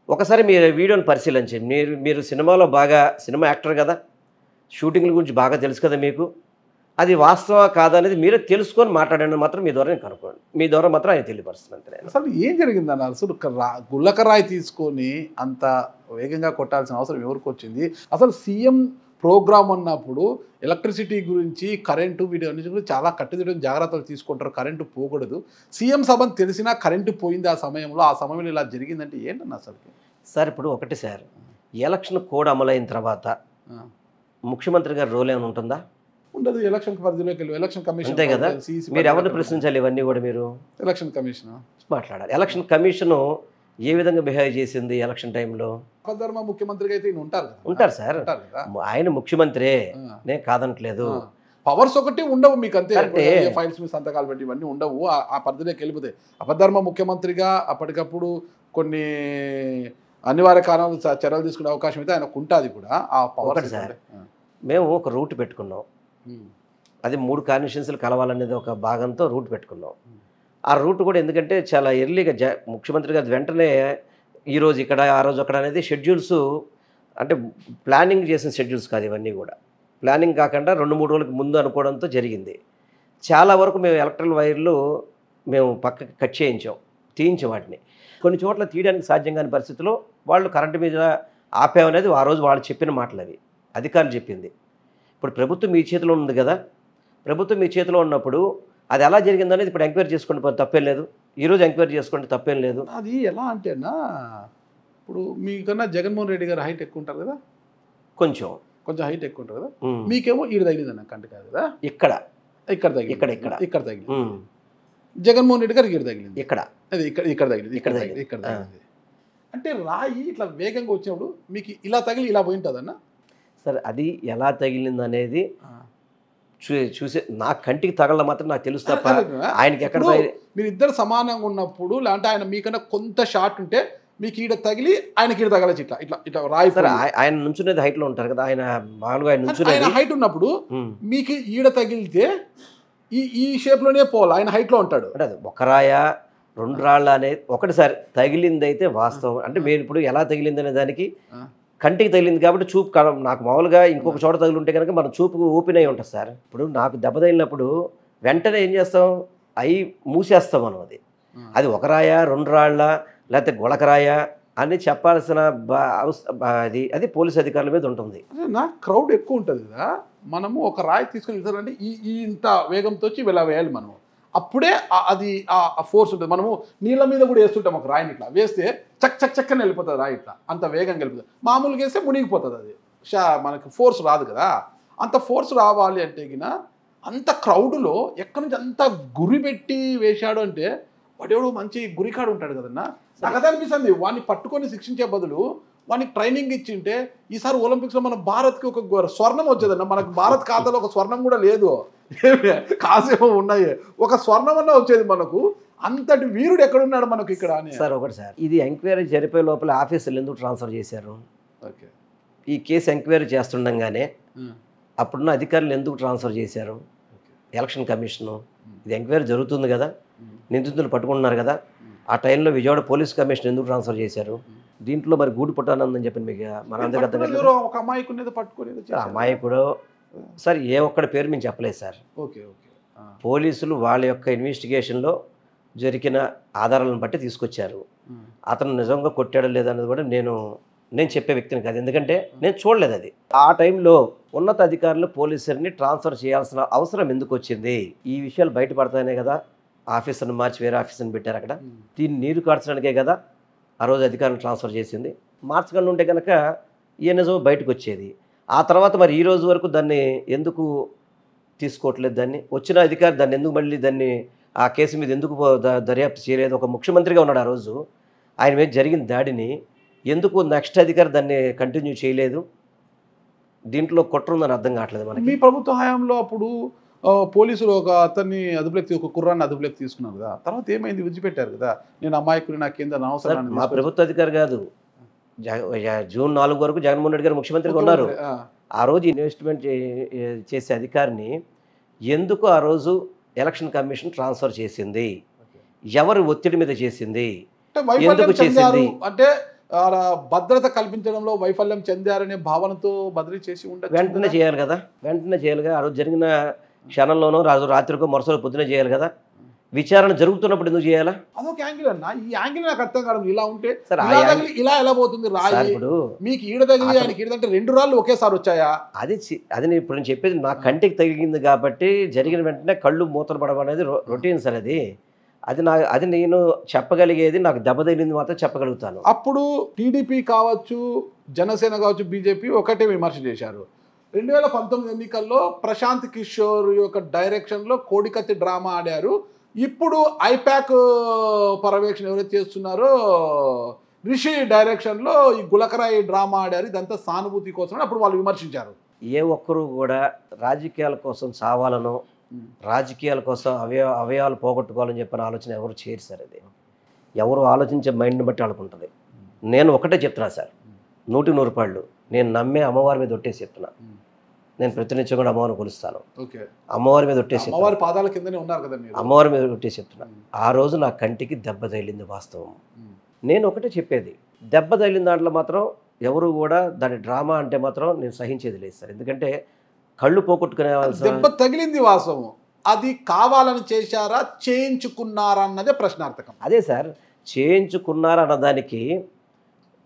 ఒకసారి మీరు వీడియోని పరిశీలించండి. మీరు సినిమాలో బాగా సినిమా యాక్టర్ కదా, షూటింగ్ల గురించి బాగా తెలుసు కదా, మీకు అది వాస్తవా కాదనేది మీరే తెలుసుకొని మాట్లాడండి. మాత్రం మీ ద్వారా నేను కనుక్కోండి, మీ ద్వారా మాత్రం ఆయన తెలియపరుస్తున్నాను. అసలు ఏం జరిగిందన్న? అసలు గుల్లకరాయి తీసుకొని అంత వేగంగా కొట్టాల్సిన అవసరం ఎవరికి వచ్చింది? అసలు సీఎం ప్రోగ్రామ్ అన్నప్పుడు ఎలక్ట్రిసిటీ గురించి, కరెంటు, వీటి అన్నిటి గురించి చాలా కట్టుదిట్టం జాగ్రత్తలు తీసుకుంటారు. కరెంటు పోకూడదు. సీఎం సభను తెలిసినా కరెంటు పోయింది ఆ సమయంలో ఇలా జరిగిందంటే ఏంటన్న అసలుకి? సార్ ఇప్పుడు ఒకటి సార్, ఎలక్షన్ కోడ్ అమలైన తర్వాత ముఖ్యమంత్రి గారి రోల్ ఏమైనా ఉంటుందా? ఉండదు. ఎలక్షన్ పరిధిలోకి వెళ్ళి ఎలక్షన్ కమిషన్ అంతే కదా. మీరు ఎవరిని ప్రశ్నించాలి? ఇవన్నీ కూడా మీరు ఎలక్షన్ కమిషన్ మాట్లాడాలి. ఎలక్షన్ కమిషన్ ఏ విధంగా బిహేవ్ చేసింది ఎలక్షన్ టైంలో? అపధర్మ ముఖ్యమంత్రిగా అయితే ఉంటారు సార్. ఆయన ముఖ్యమంత్రి, నేను కాదనట్లేదు. పవర్స్ ఒకటి ఉండవు మీకు, అంతే. ఫైల్స్ మీద సంతకాలు పెట్టి ఇవన్నీ ఉండవు. ఆ పరిధిలోకి వెళ్ళిపోతాయి. అపధర్మ ముఖ్యమంత్రిగా అప్పటికప్పుడు కొన్ని అనివార్య కారణాలు చర్యలు తీసుకునే అవకాశం అయితే ఆయనకు ఉంటుంది కూడా. ఆ పవర్ సార్, మేము ఒక రూట్ పెట్టుకున్నాం, అది 3 కాన్స్టిట్యున్సీలు కలవాలనేది ఒక భాగంతో రూట్ పెట్టుకున్నాం. ఆ రూట్ కూడా ఎందుకంటే చాలా ఎర్లీగా ముఖ్యమంత్రి గారు వెంటనే ఈరోజు ఇక్కడ ఆ రోజు అక్కడ అనేది షెడ్యూల్స్, అంటే ప్లానింగ్ చేసిన షెడ్యూల్స్ కాదు ఇవన్నీ కూడా. ప్లానింగ్ కాకుండా 2-3 రోజులకు ముందు అనుకోవడంతో జరిగింది. చాలా వరకు మేము ఎలక్ట్రికల్ వైర్లు మేము పక్కకి కట్ తీయించాం వాటిని. కొన్ని చోట్ల తీయడానికి సాధ్యం కాని పరిస్థితిలో వాళ్ళు కరెంటు మీద ఆపామనేది ఆ రోజు వాళ్ళు చెప్పిన మాటలు, అవి అధికారులు చెప్పింది. ఇప్పుడు ప్రభుత్వం మీ చేతిలో ఉంది కదా, ప్రభుత్వం మీ చేతిలో ఉన్నప్పుడు అది ఎలా జరిగిందనేది ఇప్పుడు ఎంక్వైరీ చేసుకోండి, తప్పేం లేదు. ఈరోజు ఎంక్వైరీ చేసుకోండి, తప్పేం లేదు. అది ఎలా అంటే అన్నా, ఇప్పుడు మీకన్నా జగన్మోహన్ రెడ్డి గారు హైట్ ఎక్కువ ఉంటారు కదా, కొంచెం హైట్ ఎక్కువ ఉంటారు కదా, మీకేమో ఈడు తగిలిందన్న కంటి కాదు కదా, ఇక్కడ తగిలింది. జగన్మోహన్ రెడ్డి గారికి ఈడు తగిలింది, ఇక్కడ తగిలింది. అంటే రాయి ఇట్లా వేగంగా వచ్చినప్పుడు మీకు ఇలా తగిలి ఇలా పోయి ఉంటుందన్న? సరే, అది ఎలా తగిలింది అనేది చూసే నా కంటికి తగల మాత్రం నాకు తెలుసు తప్ప ఆయనకి ఎక్కడ మీరు ఇద్దరు సమానంగా ఉన్నప్పుడు లేదంటే ఆయన మీకన్నా కొంత షార్ట్ ఉంటే మీకు ఈడ తగిలి ఆయనకి ఈడ తగలచ్చు ఇట్లా ఇట్లా ఇట్లా రాయి ఆయన నుంచునేది హైట్ లో ఉంటారు కదా ఆయన మామూలుగా ఆయన ఆయన హైట్ ఉన్నప్పుడు మీకు ఈడ తగిలితే ఈ షేప్ లోనే పోవాలి ఆయన హైట్ లో ఉంటాడు అంటే అది ఒక రాయ 2 రాళ్ళ అనేది ఒకటిసారి తగిలింది అయితే వాస్తవం అంటే మీరు ఇప్పుడు ఎలా తగిలింది అనే దానికి కంటికి తగిలింది కాబట్టి చూపు నాకు మామూలుగా ఇంకొక చోట తగిలింటే కనుక మన చూపు ఓపెన్ అయి ఉంటుంది సార్ ఇప్పుడు నాకు దెబ్బ తగిలినప్పుడు వెంటనే ఏం చేస్తాం అవి మూసేస్తాం మనం అది 1 రాయ 2 రాళ్ళ లేకపోతే గుళకరాయ అని చెప్పాల్సిన అది పోలీస్ అధికారుల మీద ఉంటుంది నా క్రౌడ్ ఎక్కువ ఉంటుంది కదా మనము ఒక రాయి తీసుకుని వెళ్తారంటే ఈ ఇంత వేగంతో వచ్చి ఇలా వేయాలి మనం అప్పుడే అది ఆ ఫోర్స్ ఉంటుంది మనము నీళ్ళ మీద కూడా వేస్తుంటాం ఒక రాయిని ఇట్లా వేస్తే చక్కని వెళ్ళిపోతుంది రాయి ఇట్లా అంత వేగంగా వెళ్ళిపోతుంది మామూలుగా వేస్తే మునిగిపోతుంది అది మనకి ఫోర్స్ రాదు కదా అంత ఫోర్స్ రావాలి అంటే గిన అంత క్రౌడ్లో ఎక్కడి నుంచి అంత గురి పెట్టి వేశాడు అంటే వాడెవడో మంచి గురికాడు ఉంటాడు కదన్నా నాకు అదే అనిపిస్తుంది వాడిని పట్టుకొని శిక్షించే బదులు వానికి ట్రైనింగ్ ఇచ్చింటే ఈసారి ఒలింపిక్స్లో మన భారత్కి ఒక స్వర్ణం వచ్చేదన్న మనకు భారత్ ఖాతాలో ఒక స్వర్ణం కూడా లేదు కాసేమో ఉన్నాయి ఒక స్వర్ణం అన్న వచ్చేది మనకు అంతటి వీరుడు ఎక్కడున్నాడు మనకు ఇక్కడ అని సార్ ఒకటి సార్ ఇది ఎంక్వైరీ జరిపే లోపల ఆఫీసులు ఎందుకు ట్రాన్స్ఫర్ చేశారు ఓకే ఈ కేసు ఎంక్వైరీ చేస్తుండగానే అప్పుడున్న అధికారులు ఎందుకు ట్రాన్స్ఫర్ చేశారు ఎలక్షన్ కమిషను ఇది ఎంక్వైరీ జరుగుతుంది కదా నిందితులు పట్టుకుంటున్నారు కదా ఆ టైంలో విజయవాడ పోలీస్ కమిషన్ ఎందుకు ట్రాన్స్ఫర్ చేశారు దీంట్లో మరి గూడు పుట్టానందని చెప్పి మీకు మన అమాయకుడు సార్ ఏ ఒక్కడి పేరు మేము చెప్పలేదు సార్ పోలీసులు వాళ్ళ యొక్క ఇన్వెస్టిగేషన్లో జరిగిన ఆధారాలను బట్టి తీసుకొచ్చారు అతను నిజంగా కొట్టాడో లేదన్నది కూడా నేను చెప్పే వ్యక్తిని కాదు ఎందుకంటే నేను చూడలేదు అది ఆ టైంలో ఉన్నత అధికారులు పోలీసుని ట్రాన్స్ఫర్ చేయాల్సిన అవసరం ఎందుకు వచ్చింది ఈ విషయాలు బయటపడతానే కదా ఆఫీసర్ని మార్చి వేరే ఆఫీసర్ని పెట్టారు అక్కడ దీన్ని నీరు కార్చడానికే కదా ఆ రోజు అధికారులను ట్రాన్స్ఫర్ చేసింది మార్చకుండా ఉంటే కనుక ఏ నిజం బయటకు వచ్చేది ఆ తర్వాత మరి ఈ రోజు వరకు దాన్ని ఎందుకు తీసుకోవట్లేదు దాన్ని వచ్చిన అధికారి దాన్ని ఎందుకు మళ్ళీ దాన్ని ఆ కేసు మీద ఎందుకు దర్యాప్తు చేయలేదు ఒక ముఖ్యమంత్రిగా ఉన్నాడు ఆ రోజు ఆయన మీద జరిగిన దాడిని ఎందుకు నెక్స్ట్ అధికారి దాన్ని కంటిన్యూ చేయలేదు దీంట్లో కుట్ర ఉందని అర్థం కావట్లేదు మనకి మీ ప్రభుత్వ హయాంలో అప్పుడు పోలీసులు ఒక అతన్ని అదుపులోకి ఒక కుర్రాన్ని అదుపులోకి తీసుకున్నారు కదా తర్వాత ఏమైంది విడిచిపెట్టారు కదా నేను అమాయకుని నాకేందో అవసరం మా ప్రభుత్వ అధికారి కాదు జూన్ 4 వరకు జగన్మోహన్ రెడ్డి గారు ముఖ్యమంత్రిగా ఉన్నారు ఆ రోజు ఇన్వెస్ట్మెంట్ చేసే అధికారిని ఎందుకు ఆ రోజు ఎలక్షన్ కమిషన్ ట్రాన్స్ఫర్ చేసింది ఎవరు ఒత్తిడి మీద చేసింది ఎందుకు చేసింది అంటే భద్రత కల్పించడంలో వైఫల్యం చెందారనే భావనతో బదిలీ చేసి ఉంటే వెంటనే చేయాలి కదా ఆ రోజు జరిగిన క్షణంలోనో రాత్రికో మరుసటి పొద్దున చేయాలి కదా విచారణ జరుగుతున్నప్పుడు ఎందుకు చేయాలా అదొక యాంగిల్ అన్న ఈ యాంగిల్ నాకు అర్థం కాదు ఇలా ఉంటే ఇలా ఎలా పోతుంది రాయి ఇప్పుడు మీకు ఈడ తగిలి ఆయనకి ఈడంటే 2 రాళ్ళు ఒకేసారి వచ్చాయా అది ఇప్పుడు నేను చెప్పేది నా కంటికి తగిలింది కాబట్టి జరిగిన వెంటనే కళ్ళు మూతలు పడడం అనేది రొటీన్ సార్ అది నేను చెప్పగలిగేది నాకు దెబ్బ తగిలింది మాత్రం చెప్పగలుగుతాను అప్పుడు టీడీపీ కావచ్చు జనసేన కావచ్చు బీజేపీ ఒకటే విమర్శ చేశారు 2019 ఎన్నికల్లో ప్రశాంత్ కిషోర్ యొక్క డైరెక్షన్లో కోడికత్తి డ్రామా ఆడారు ఇప్పుడు ఐపాక్ పర్యవేక్షణ ఎవరైతే చేస్తున్నారో రిషి డైరెక్షన్లో ఈ గులకరాయి డ్రామా ఆడారు ఇదంతా సానుభూతి కోసం అప్పుడు వాళ్ళు విమర్శించారు ఏ ఒక్కరు కూడా రాజకీయాల కోసం చావాలనో రాజకీయాల కోసం అవయవాలు పోగొట్టుకోవాలని చెప్పిన ఆలోచన ఎవరు చేయరు సార్ అది ఎవరు ఆలోచించే మైండ్ని బట్టి ఆడుకుంటుంది నేను ఒకటే చెప్తున్నా సార్ 100 రూపాయలు నేను నమ్మే అమ్మవారి మీద ఒట్టేసి చెప్తున్నా నేను ప్రతినిత్యం కూడా అమ్మవారిని కొలుస్తాను అమ్మవారి మీద ఒట్టేసి అమ్మవారి మీద ఒట్టేసి చెప్తున్నా ఆ రోజు నా కంటికి దెబ్బ తగిలింది వాస్తవం నేను ఒకటే చెప్పేది దెబ్బ తగిలిన దాంట్లో మాత్రం ఎవరు కూడా దాని డ్రామా అంటే మాత్రం నేను సహించేది లేదు సార్ ఎందుకంటే కళ్ళు పోగొట్టుకునే దెబ్బ తగిలింది వాస్తవం అది కావాలని చేశారా చేయించుకున్నారా అన్నదే ప్రశ్నార్థకం అదే సార్ చేయించుకున్నారా అన్నదానికి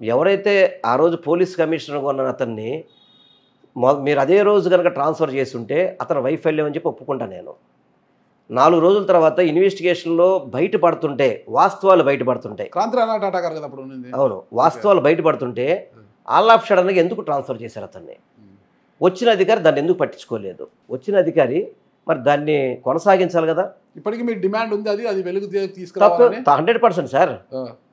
ఎవరైతే ఆ రోజు పోలీస్ కమిషనర్గా ఉన్న అతన్ని మీరు అదే రోజు కనుక ట్రాన్స్ఫర్ చేస్తుంటే అతను వైఫల్యం అని చెప్పి ఒప్పుకుంటా నేను 4 రోజుల తర్వాత ఇన్వెస్టిగేషన్లో బయటపడుతుంటే వాస్తవాలు బయటపడుతుంటాయి అవును వాస్తవాలు బయటపడుతుంటే ఆల్ ఆఫ్ సడన్గా ఎందుకు ట్రాన్స్ఫర్ చేశారు అతన్ని వచ్చిన అధికారి దాన్ని ఎందుకు పట్టించుకోలేదు వచ్చిన అధికారి మరి దాన్ని కొనసాగించాలి కదా ఇప్పటికీ మీకు డిమాండ్ ఉంది అది వెలుగు తీసుకురావాలి 100% సార్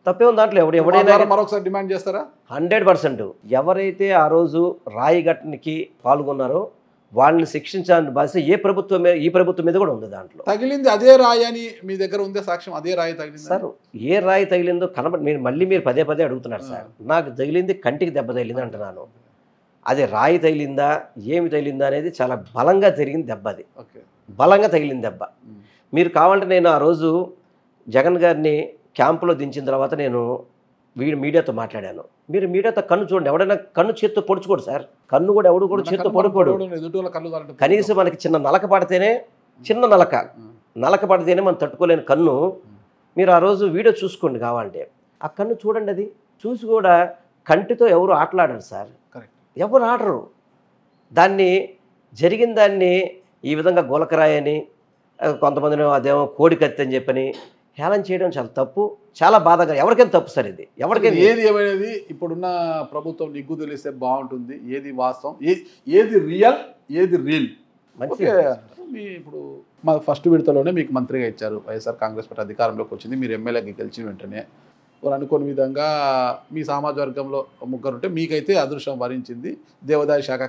తప్పేం దాంట్లో ఎవరైనా మరొకసారి డిమాండ్ చేస్తారా 100% ఎవరైతే ఆ రోజు రాయి ఘటనకి పాల్గొన్నారో వాళ్ళని శిక్షించాలని బాధ్యత ఈ ప్రభుత్వం మీద కూడా ఉంది దాంట్లో. తగిలింది అదే రాయి అని మీ దగ్గర ఉందే సాక్ష్యం? అదే రాయి తగిలింది సార్, ఏ రాయి తగిలిందో మీరు పదే అడుగుతున్నారు సార్. నాకు తగిలింది కంటికి దెబ్బ తగిలింది అంటున్నాను. అది రాయి తగిలిందా ఏమి తగిలిందా అనేది చాలా బలంగా జరిగింది దెబ్బ. అది బలంగా తగిలింది దెబ్బ. మీరు కావాలంటే నేను ఆ రోజు జగన్ గారిని క్యాంపులో దించిన తర్వాత నేను మీడియాతో మాట్లాడాను. మీరు మీడియాతో కన్ను చూడండి, ఎవడైనా కన్ను చేత్తో పొడుచుకోడు సార్. కన్ను కూడా ఎవడు కూడా చేత్తో పొడుకోడు. కనీసం మనకి చిన్న నలక పడితేనే నలక పడితేనే మనం తట్టుకోలేని కన్ను. మీరు ఆ రోజు వీడియో చూసుకోండి కావాలంటే. ఆ కన్ను చూడండి, అది చూసి కూడా కంటితో ఎవరు ఆటలాడరు సార్, ఎవరు ఆడరు. జరిగిన దాన్ని ఈ విధంగా గోలకరాయని, కొంతమందిని అదేమో కోడి కత్తి అని చెప్పని హేళన చేయడం చాలా తప్పు, చాలా బాధగా. ఎవరికైనా తప్పు సార్ ఇది. ఎవరికైనా ఏది ఏమైనది ఇప్పుడున్న ప్రభుత్వం నిగ్గు తెలిస్తే బాగుంటుంది. ఏది వాస్తవం, ఏది రియల్, ఏది రీల్. ఇప్పుడు మా ఫస్ట్ విడతలోనే మీకు మంత్రిగా ఇచ్చారు. వైఎస్ఆర్ కాంగ్రెస్ పార్టీ అధికారంలోకి వచ్చింది. మీరు ఎమ్మెల్యేకి గెలిచిన వెంటనే వారు అనుకోని విధంగా మీ సామాజిక వర్గంలో ముగ్గురు ఉంటే మీకైతే అదృష్టం వరించింది. దేవాదాయ శాఖ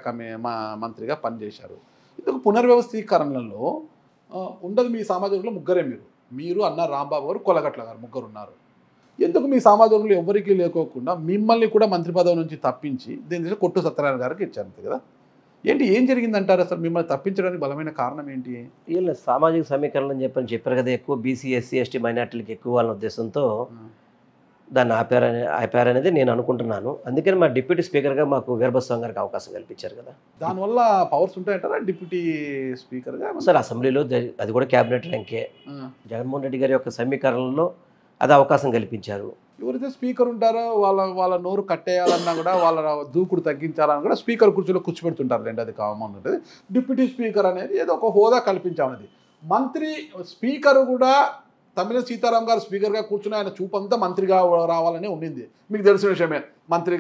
మంత్రిగా పనిచేశారు. ఇందుకు పునర్వ్యవస్థీకరణలో ఉండదు మీ సామాజిక వర్గంలో ముగ్గురే. మీరు అన్న రాంబాబు గారు, కొలగట్ల గారు ముగ్గురు ఉన్నారు. ఎందుకు మీ సమాజంలో ఎవరికీ లేకోకుండా మిమ్మల్ని కూడా మంత్రి పదవి నుంచి తప్పించి దీని కొట్టు సత్యనారాయణ గారికి ఇచ్చారు కదా? ఏం జరిగిందంటారు అసలు? మిమ్మల్ని తప్పించడానికి బలమైన కారణం ఏంటి? వీళ్ళు సామాజిక సమీకరణ అని చెప్పారు కదా, ఎక్కువ బీసీ ఎస్సీ ఎస్టీ మైనార్టీలకు ఎక్కువ వాళ్ళ ఉద్దేశంతో దాన్ని ఆపారనేది నేను అనుకుంటున్నాను. అందుకని మా డిప్యూటీ స్పీకర్గా మాకు వీరభద్రస్వామి గారికి అవకాశం కల్పించారు కదా. దానివల్ల పవర్స్ ఉంటాయంటారా డిప్యూటీ స్పీకర్గా? సార్, అసెంబ్లీలో అది కూడా క్యాబినెట్ ర్యాంకే. జగన్మోహన్ రెడ్డి గారి యొక్క సమీకరణలో అది అవకాశం కల్పించారు. ఎవరైతే స్పీకర్ ఉంటారో వాళ్ళ నోరు కట్టేయాలన్నా కూడా, వాళ్ళ దూకుడు తగ్గించాలన్నా కూడా స్పీకర్ కుర్చీలో కూర్చోబెడుతుంటారు. లేండి, అది కామన్ ఉంటుంది. డిప్యూటీ స్పీకర్ అనేది ఏదో ఒక హోదా కల్పించామన్నది. మంత్రి స్పీకర్ కూడా తమ్మినేని సీతారాం గారు స్పీకర్గా కూర్చుని ఆయన చూపంతా మంత్రిగా రావాలని ఉండింది. మీకు తెలిసిన విషయమే, మంత్రి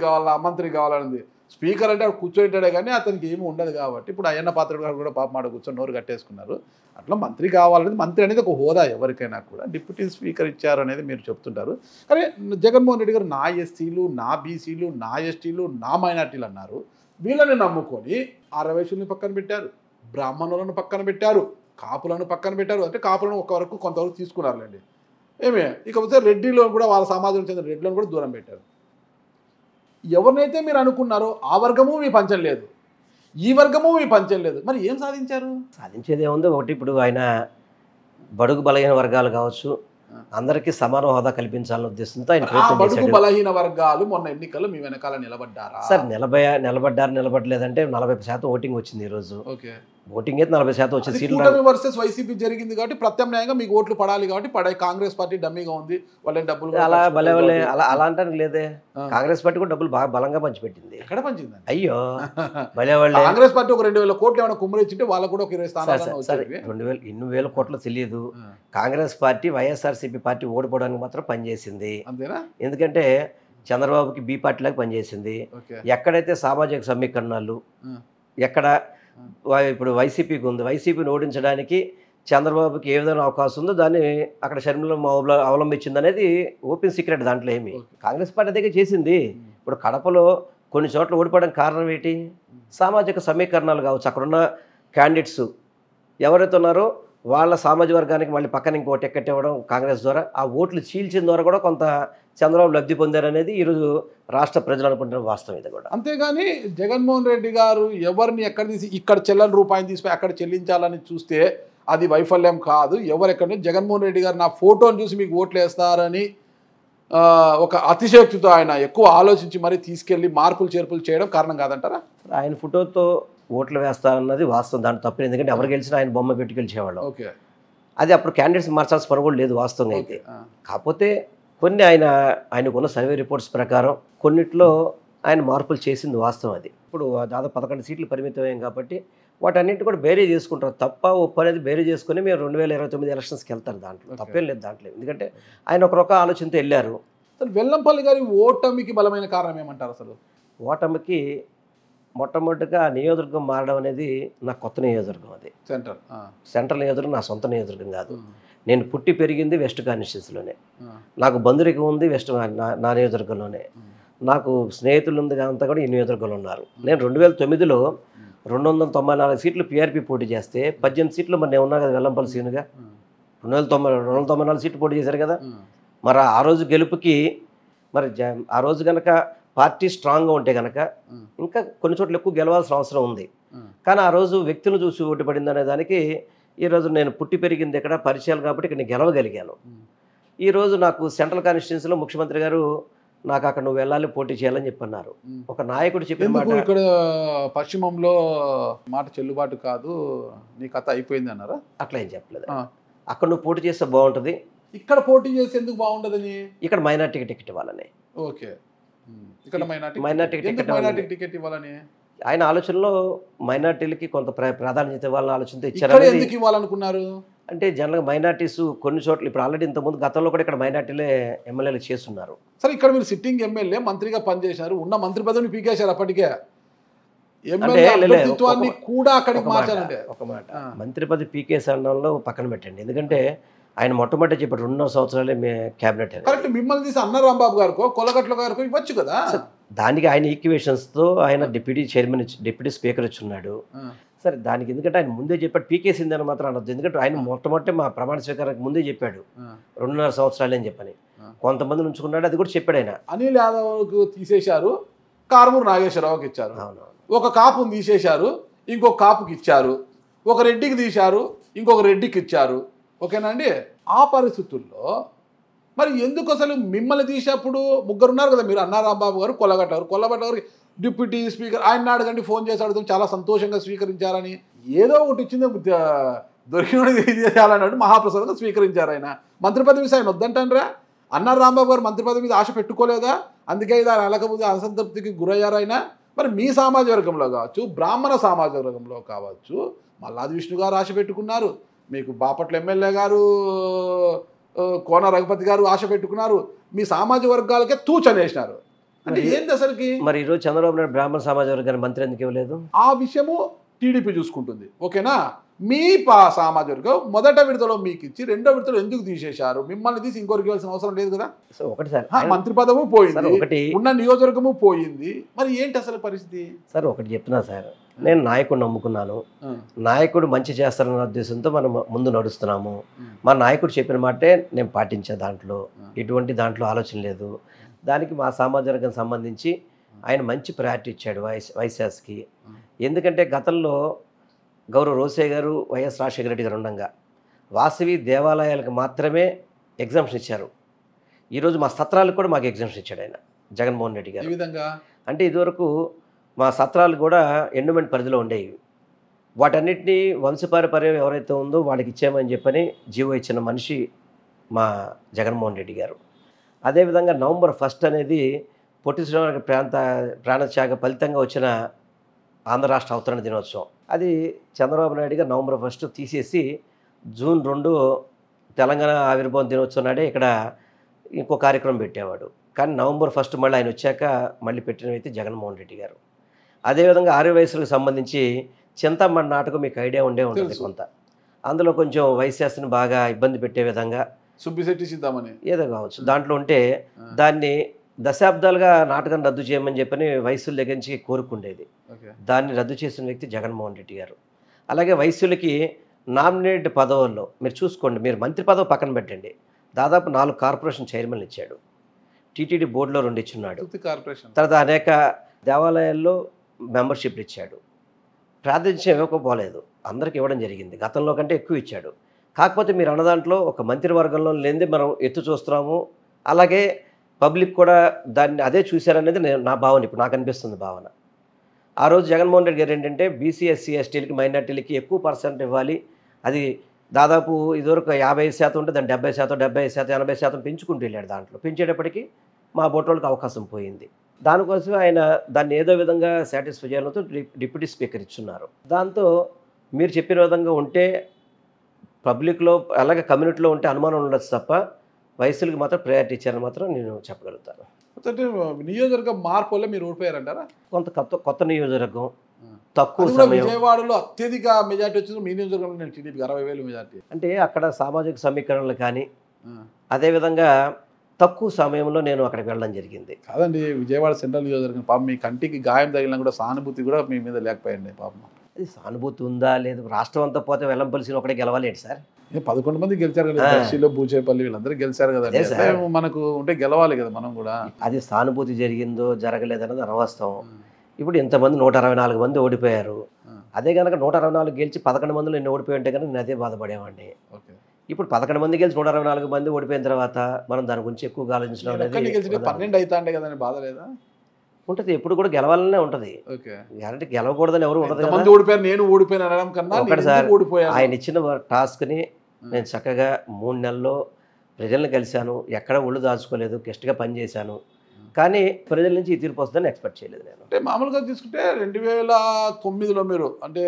కావాలనేది. స్పీకర్ అంటే అక్కడ కూర్చోంటాడే కానీ అతనికి ఏమీ ఉండదు. కాబట్టి ఇప్పుడు అయ్యన్న పాత్రుడు గారు కూడా పాప మాట కూర్చొని నోరు కట్టేసుకున్నారు. అట్లా మంత్రి కావాలనేది, మంత్రి అనేది ఒక హోదా ఎవరికైనా కూడా. డిప్యూటీ స్పీకర్ ఇచ్చారు అనేది మీరు చెప్తుంటారు. కానీ జగన్మోహన్ రెడ్డి గారు నా ఎస్సీలు, నా బీసీలు, నా ఎస్టీలు, నా మైనార్టీలు అన్నారు. వీళ్ళని నమ్ముకొని ఆర్యవైశ్యుల్ని పక్కన పెట్టారు, బ్రాహ్మణులను పక్కన పెట్టారు, కాపులను పక్కన పెట్టారు. అంటే కాపులను కొంతవరకు తీసుకున్నారులేండి. ఇకపోతే రెడ్డిలో కూడా వాళ్ళ సమాజంలో చెందిన రెడ్డిలను కూడా దూరం పెట్టారు. ఎవరినైతే మీరు అనుకున్నారో ఆ వర్గము మీ పంచం లేదు, ఈ వర్గము మీ పంచం లేదు. మరి ఏం సాధించారు? సాధించేది ఏముంది? ఒకటి, ఇప్పుడు ఆయన బడుగు బలహీన వర్గాలు కావచ్చు, అందరికీ సమాన హోదా కల్పించాలనే ఉద్దేశంతో ఆయన బడుగు బలహీన వర్గాలు మొన్న ఎన్నికల్లో మీ వెనకాల నిలబడ్డారా? సార్, నిలబడలేదంటే 40% ఓటింగ్ వచ్చింది ఈరోజు. ఓటింగ్ అయితే 40% వచ్చింది. సీట్లు వర్సెస్ వైసీపీ జరిగింది కాబట్టి ప్రత్యామ్నాయంగా మీకు ఓట్లు పడాలి కాబట్టి కాంగ్రెస్ పార్టీ డమ్మీగా ఉంది. వాళ్ళ డబ్బులు అలా అంటానికి లేదే. కాంగ్రెస్ పార్టీ కూడా డబ్బులు బాగా బలంగా పంచిపెట్టింది. ఎక్కడ పంచింది? అయ్యో, భలేవాళ్ళే. కాంగ్రెస్ పార్టీ ఒక 2,000 కోట్లు ఏమైనా కుమ్మరిచ్చింటే వాళ్ళకు కూడా ఒక 20 స్థానాలు. 2,000 కోట్లు తెలియదు. కాంగ్రెస్ పార్టీ వైఎస్ఆర్సీపీ పార్టీ ఓడిపోవడానికి మాత్రం పనిచేసింది. అంతేనా? ఎందుకంటే చంద్రబాబుకి బి పార్టీలాగా పనిచేసింది. ఎక్కడైతే సామాజిక సమీకరణాలు, ఎక్కడ ఇప్పుడు వైసీపీకి ఉంది, వైసీపీని ఓడించడానికి చంద్రబాబుకి ఏ విధంగా అవకాశం ఉందో దాన్ని అక్కడ షర్మిల అవలంబించింది అనేది ఓపెన్ సీక్రెట్. దాంట్లో ఏమి కాంగ్రెస్ పార్టీ దగ్గర చేసింది. ఇప్పుడు కడపలో కొన్ని చోట్ల ఓడిపోవడానికి కారణం ఏంటి? సామాజిక సమీకరణాలు కావచ్చు. అక్కడున్న క్యాండిడేట్స్ ఎవరైతే ఉన్నారో వాళ్ళ సామాజిక వర్గానికి మళ్ళీ పక్కన ఇంకోటి ఎక్కటివ్వడం కాంగ్రెస్ ద్వారా, ఆ ఓట్లు చీల్చిన ద్వారా కూడా కొంత చంద్రబాబు లబ్ధి పొందారనేది ఈరోజు రాష్ట్ర ప్రజలు అనుకుంటున్న వాస్తవం ఇది కూడా. అంతేగాని జగన్మోహన్ రెడ్డి గారు ఎవరిని ఎక్కడ తీసి ఇక్కడ చెల్లని రూపాయిని తీసిపోయి అక్కడ చెల్లించాలని చూస్తే అది వైఫల్యం కాదు. ఎవరెక్కడ జగన్మోహన్ రెడ్డి గారు నా ఫోటోని చూసి మీకు ఓట్లు వేస్తారని ఒక అతిశయోక్తితో ఆయన ఎక్కువ ఆలోచించి మరీ తీసుకెళ్లి మార్పులు చేర్పులు చేయడం కారణం కాదంటారా? ఆయన ఫోటోతో ఓట్లు వేస్తారన్నది వాస్తవం, దాంట్లో తప్పలేదు. ఎందుకంటే ఎవరు గెలిచినా ఆయన బొమ్మ పెట్టి గెలిచేవాళ్ళు. అది అప్పుడు క్యాండిడేట్స్ మార్చాల్సిన పని కూడా లేదు వాస్తవంగా అయితే. కాకపోతే కొన్ని ఆయనకున్న సర్వే రిపోర్ట్స్ ప్రకారం కొన్నిట్లో ఆయన మార్పులు చేసింది వాస్తవం. అది ఇప్పుడు దాదాపు 11 సీట్లు పరిమితమయ్యాం కాబట్టి వాటన్నింటి కూడా బేరీ చేసుకుంటారు. తప్ప ఒప్పు అనేది బేరీ చేసుకుని మేము 2029 ఎలక్షన్స్కి వెళ్తారు. దాంట్లో తప్పేం లేదు దాంట్లో. ఎందుకంటే ఆయన ఒక ఆలోచనతో వెళ్ళారు. వెల్లంపల్లి గారి ఓటమికి బలమైన కారణం ఏమంటారు? అసలు ఓటమికి మొట్టమొదటిగా నియోజకవర్గం మారడం అనేది నా కొత్త నియోజకవర్గం. అది సెంట్రల్ నియోజకవర్గం, నా సొంత నియోజకవర్గం కాదు. నేను పుట్టి పెరిగింది వెస్ట్ కాన్స్టిట్యూన్సీలోనే. నాకు బంధురికం ఉంది నా నియోజకవర్గంలోనే. నాకు స్నేహితులు ఉంది అంతా కూడా ఈ నియోజకవర్గంలో ఉన్నారు. నేను 2009లో 294 సీట్లు పీఆర్పీ పోటీ చేస్తే 18 సీట్లు మరి నేను ఉన్నా కదా వెల్లంపల్లి సీనుగా. 294 సీట్లు పోటీ చేశారు కదా. మరి ఆ రోజు గెలుపుకి మరి ఆ రోజు కనుక పార్టీ స్ట్రాంగ్గా ఉంటే కనుక ఇంకా కొన్ని చోట్ల ఎక్కువ గెలవాల్సిన అవసరం ఉంది. కానీ ఆ రోజు వ్యక్తులు చూసి ఓటు పడింది అనే దానికి ఈరోజు నేను పుట్టి పెరిగింది ఇక్కడ పరిచయాలు కాబట్టి ఇక్కడ నేను గెలవగలిగాను. ఈరోజు నాకు సెంట్రల్ కాన్స్టిట్యున్సీలో ముఖ్యమంత్రి గారు నాకు అక్కడ నువ్వు వెళ్ళాలి పోటీ చేయాలని చెప్పన్నారు. ఒక నాయకుడు చెప్పిన మాట ఇక్కడ పశ్చిమంలో మాట చెల్లుబాటు కాదు, నీ కథ అయిపోయింది అన్నారా? అట్లా ఏం చెప్పలేదు. అక్కడ నువ్వు పోటీ చేస్తే బాగుంటుంది, ఇక్కడ పోటీ చేసి ఎందుకు బాగుండదని, ఇక్కడ మైనార్టీకి టికెట్ ఇవ్వాలని. ఓకే, ఇక్కడ మైనార్టీకి టికెట్ ఇవ్వాలని ఆయన ఆలోచనలో మైనార్టీలకి కొంత ప్రాధాన్యత ఇవ్వాలని ఆలోచనతో ఇచ్చారు. ఎందుకు ఇవ్వాలనుకున్నారు అంటే జనరల్గా మైనార్టీస్ కొన్ని చోట్ల ఇప్పుడు ఆల్రెడీ ఇంతకుముందు గతంలో కూడా ఇక్కడ మైనార్టీలే ఎమ్మెల్యేలు చేస్తున్నారు. సరే, ఇక్కడ మీరు సిట్టింగ్ ఎమ్మెల్యే మంత్రిగా పనిచేశారు, ఉన్న మంత్రి పదవిని పీకేశారు. అప్పటికే కూడా అక్కడికి మార్చారంటే ఒక మాట మంత్రి పదవి పీకేసీ అనడంలో పక్కన పెట్టండి. ఎందుకంటే ఆయన మొట్టమొదటి చెప్పాడు 2.5 సంవత్సరాలే క్యాబినెట్. కరెక్ట్, మిమ్మల్ని తీసి అన్న రాంబాబు గారికో కొలగట్ల గారికో ఇవ్వచ్చు కదా. దానికి ఆయన ఈక్వేషన్స్తో ఆయన డిప్యూటీ చైర్మన్ డిప్యూటీ స్పీకర్ వచ్చి ఉన్నాడు. సరే, దానికి ఎందుకంటే ఆయన ముందే చెప్పాడు పీకేసింది అని మాత్రం అనొద్దు. ఎందుకంటే ఆయన మొట్టమొదటి మా ప్రమాణ స్వీకారానికి ముందే చెప్పాడు 2.5 సంవత్సరాలు అని చెప్పని. కొంతమంది ఉంచుకున్నాడు, అది కూడా చెప్పాడు ఆయన. అనిల్ యాదవ్కు తీసేశారు, కారుమూరు నాగేశ్వరరావుకి ఇచ్చారు. ఒక కాపుని తీసేశారు, ఇంకొక కాపుకి ఇచ్చారు. ఒక రెడ్డికి తీశారు, ఇంకొక రెడ్డికి ఇచ్చారు. ఓకేనా అండి? ఆ పరిస్థితుల్లో మరి ఎందుకు అసలు మిమ్మల్ని తీసేప్పుడు ముగ్గురు ఉన్నారు కదా, మీరు అన్నా రాంబాబు గారు, కొల్లగట్ట గారు డిప్యూటీ స్పీకర్, ఆయన అడగండి, ఫోన్ చేసి అడుగుతాం, చాలా సంతోషంగా స్వీకరించారని. ఏదో ఒకటి ఇచ్చింది దొరికినది చేయాలన్నట్టు మహాప్రసాదంగా స్వీకరించారు. ఆయన మంత్రి పదవి ఆయన వద్దంటారా? అన్నా రాంబాబు గారు మంత్రి పదవి మీద ఆశ పెట్టుకోలేదా? అందుకే ఇది ఆయన అలకపోతే అసంతృప్తికి గురయ్యారు ఆయన. మరి మీ సామాజిక వర్గంలో కావచ్చు, బ్రాహ్మణ సామాజిక వర్గంలో కావచ్చు, మల్లాది విష్ణు గారు ఆశ పెట్టుకున్నారు, మీకు బాపట్ల ఎమ్మెల్యే గారు కోన రఘుపతి గారు ఆశ పెట్టుకున్నారు, మీ సామాజిక వర్గాలకే తూచనేసినారు. అంటే ఏంటి అసలుకి? మరి ఈరోజు చంద్రబాబు నాయుడు బ్రాహ్మణ సామాజిక వర్గాన్ని మంత్రి ఎందుకు ఇవ్వలేదు? ఆ విషయము టీడీపీ చూసుకుంటుంది. ఓకేనా? మీ సామాజిక వర్గం మొదట విడతలో మీకు ఇచ్చి రెండో విడతలో ఎందుకు తీసేశారు? మిమ్మల్ని తీసి ఇంకోరికి ఇవ్వాల్సిన అవసరం లేదు కదా. సో ఒకటి సార్, మంత్రి పదవి పోయింది, ఉన్న నియోజకవర్గము పోయింది, మరి ఏంటి అసలు పరిస్థితి? సార్ ఒకటి చెప్తున్నా సార్, నేను నాయకుడు నమ్ముకున్నాను, నాయకుడు మంచి చేస్తారన్న ఉద్దేశంతో మనం ముందు నడుస్తున్నాము. మా నాయకుడు చెప్పిన మాటే నేను పాటించే, దాంట్లో ఎటువంటి ఆలోచన లేదు. దానికి మా సామాజిక వర్గం సంబంధించి ఆయన మంచి ప్రయారిటీ ఇచ్చాడు వైఎస్ఆర్కి. ఎందుకంటే గతంలో గౌరవ రోసయ్య గారు, వైఎస్ రాజశేఖర రెడ్డి గారు ఉండగా వాసవి దేవాలయాలకు మాత్రమే ఎగ్జామ్షన్ ఇచ్చారు. ఈరోజు మా సత్రాలకు కూడా మాకు ఎగ్జామ్షన్ ఇచ్చాడు ఆయన, జగన్మోహన్ రెడ్డి గారు. ఈ విధంగా అంటే ఇదివరకు మా సత్రాలు కూడా ఎండోమెంట్ పరిధిలో ఉండేవి. వాటన్నిటినీ వంశపారపర్యం ఎవరైతే ఉందో వాళ్ళకి ఇచ్చామని చెప్పని జీవో ఇచ్చిన మనిషి మా జగన్మోహన్ రెడ్డి గారు. అదేవిధంగా November 1 అనేది పొట్టి శ్రీరాములు ప్రాణత్యాగ ఫలితంగా వచ్చిన ఆంధ్ర రాష్ట్ర అవతరణ దినోత్సవం. అది చంద్రబాబు నాయుడు గారు November 1 తీసేసి June 2 తెలంగాణ ఆవిర్భావం దినోత్సవం నాడే ఇక్కడ ఇంకో కార్యక్రమం పెట్టేవాడు. కానీ November 1 మళ్ళీ ఆయన వచ్చాక మళ్ళీ పెట్టినవైతే జగన్మోహన్ రెడ్డి గారు. అదేవిధంగా ఆర్య వయసులకు సంబంధించి చింతమణి నాటకం మీకు ఐడియా ఉంటుంది కొంత. అందులో కొంచెం వైఎస్ఆర్ని బాగా ఇబ్బంది పెట్టే విధంగా సుబ్బిశెట్టి సిద్ధామని ఏదో కావచ్చు దాంట్లో ఉంటే దాన్ని దశాబ్దాలుగా నాటకాన్ని రద్దు చేయమని చెప్పని వయసుల దగ్గర నుంచి కోరుకుండేది. దాన్ని రద్దు చేసిన వ్యక్తి జగన్మోహన్ రెడ్డి గారు. అలాగే వయసులకి నామినేట్ పదవుల్లో మీరు చూసుకోండి, మీరు మంత్రి పదవి పక్కన పెట్టండి, దాదాపు 4 కార్పొరేషన్ చైర్మన్లు ఇచ్చాడు. టీటీడీ బోర్డులో 2 ఇచ్చున్నాడు. తర్వాత అనేక దేవాలయాల్లో మెంబర్షిప్లు ఇచ్చాడు. ప్రాతినిధ్యం ఇవ్వకపోలేదు, అందరికి ఇవ్వడం జరిగింది. గతంలో కంటే ఎక్కువ ఇచ్చాడు. కాకపోతే మీరు అన్న దాంట్లో ఒక మంత్రివర్గంలో లేనిదే మనం ఎత్తు చూస్తున్నాము. అలాగే పబ్లిక్ కూడా దాన్ని అదే చూశారనేది నా భావన, ఇప్పుడు నాకు అనిపిస్తుంది భావన. ఆ రోజు జగన్మోహన్ రెడ్డి గారు ఏంటంటే బీసీ ఎస్సీ ఎస్టీలకి మైనార్టీలకి ఎక్కువ % ఇవ్వాలి, అది దాదాపు ఇదివరకు 55% ఉంటే దాన్ని 70%, 75%, 80% పెంచుకుంటూ వెళ్ళాడు. దాంట్లో పెంచేటప్పటికీ మా బోటోళ్ళకి అవకాశం పోయింది. దానికోసం ఆయన దాన్ని ఏదో విధంగా సాటిస్ఫై చేయాలతో డిప్యూటీ స్పీకర్ ఇచ్చున్నారు. దాంతో మీరు చెప్పిన విధంగా ఉంటే పబ్లిక్లో అలాగే కమ్యూనిటీలో ఉంటే అనుమానం ఉండొచ్చు తప్ప వయసులకు మాత్రం ప్రయారిటీ ఇచ్చారని మాత్రం నేను చెప్పగలుగుతాను. నియోజకవర్గం మార్పు వల్ల మీరు ఓడిపోయారంటారా? కొత్త నియోజకవర్గం, తక్కువ సమయం. విజయవాడలో అత్యధిక మెజార్టీ వచ్చింది మీ నియోజకవర్గంలో, టీడీపీకి 60,000 మెజార్టీ. అంటే అక్కడ సామాజిక సమీకరణలు కానీ అదేవిధంగా తక్కువ సమయంలో నేను అక్కడికి వెళ్ళడం జరిగింది. కాదండి, విజయవాడ సెంట్రల్ నియోజకవర్గం పాపం మీ కంటికి గాయం తగిలినా కూడా సానుభూతి కూడా మీ మీద లేకపోయింది పాపం. అది సానుభూతి ఉందా లేదు, రాష్ట్రం అంతా పోతే వెల్లంపల్లిలో ఒకటే గెలవాలేంటి సార్? 11 మంది గెలిచారు కదా, దర్శిలో బూచేపల్లి వీళ్ళందరూ గెలిచారు కదా, మనకు ఉంటే గెలవాలి కదా మనం కూడా. అది సానుభూతి జరిగిందో జరగలేదన్నది అనవసరం. ఇప్పుడు ఇంతమంది 164 మంది ఓడిపోయారు. అదే కనుక 164 గెలిచి 11 మందిలో నేను ఓడిపోయి ఉంటే కనుక నేను అదే బాధపడేవాడిని. ఇప్పుడు 11 మంది గెలిచి 164 మంది ఓడిపోయిన తర్వాత మనం దాని గురించి ఎక్కువగా ఆలోచించడం అనేది 12 అవుతాండే కదండి, బాధ లేదా? ఉంటుంది, ఎప్పుడు కూడా గెలవాలనే ఉంటుంది. గ్యారంటీ గెలవకూడదని ఎవరు ఉండదు. ఓడిపోయారు, నేను ఓడిపోయిన అనడం కన్నా ఒకటిసారి ఆయన ఇచ్చిన టాస్క్ని నేను చక్కగా 3 నెలల్లో ప్రజల్ని కలిశాను, ఎక్కడ ఒళ్ళు దాచుకోలేదు, గెస్ట్గా పనిచేశాను. కానీ ప్రజల నుంచి ఈ తీర్పు వస్తుందని ఎక్స్పెక్ట్ చేయలేదు నేను. అంటే మామూలుగా తీసుకుంటే 2009లో మీరు అంటే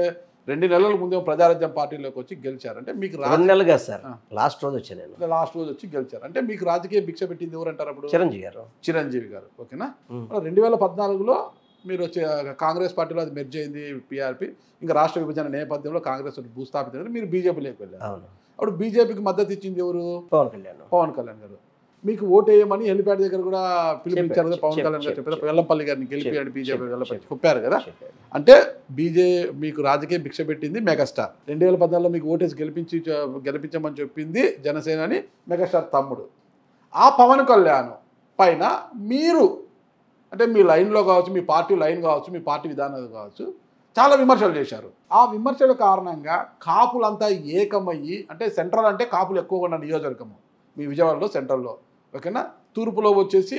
2 నెలల ముందే ప్రజారాజ్యం పార్టీలోకి వచ్చి గెలిచారు. అంటే మీకు 2 నెలలు కాదు సార్, లాస్ట్ రోజు వచ్చాను నేను. లాస్ట్ రోజు వచ్చి గెలిచారు. అంటే మీకు రాజకీయ భిక్ష పెట్టింది ఎవరంటారు అప్పుడు? చిరంజీవి గారు. ఓకేనా. 2014లో మీరు వచ్చే కాంగ్రెస్ పార్టీలో అది మెర్జ్ అయింది, పిఆర్పి. ఇంకా రాష్ట్ర విభజన నేపథ్యంలో కాంగ్రెస్ భూస్థాపితం, మీరు బీజేపీలోకి వెళ్ళారు. అప్పుడు బీజేపీకి మద్దతు ఇచ్చింది ఎవరు? పవన్ కళ్యాణ్ గారు. మీకు ఓటు వేయమని హెలిప్యాడ్ దగ్గర కూడా పిలిపించారు కదా పవన్ కళ్యాణ్ గారు, చెప్పారు వెల్లంపల్లి గారిని గెలిపియండి బీజేపీ చెప్పారు కదా. అంటే మీకు రాజకీయ భిక్ష పెట్టింది మెగాస్టార్. 2014లో మీకు ఓటేసి గెలిపించమని చెప్పింది జనసేన అని మెగాస్టార్ తమ్ముడు. ఆ పవన్ కళ్యాణ్ పైన మీరు అంటే మీ లైన్లో కావచ్చు, మీ పార్టీ లైన్ కావచ్చు, మీ పార్టీ విధానాలు కావచ్చు, చాలా విమర్శలు చేశారు. ఆ విమర్శల కారణంగా కాపులంతా ఏకమయ్యి, అంటే సెంట్రల్ అంటే కాపులు ఎక్కువగా ఉన్న నియోజకవర్గము మీ విజయవాడలో సెంట్రల్లో, ఓకేనా. తూర్పులో వచ్చేసి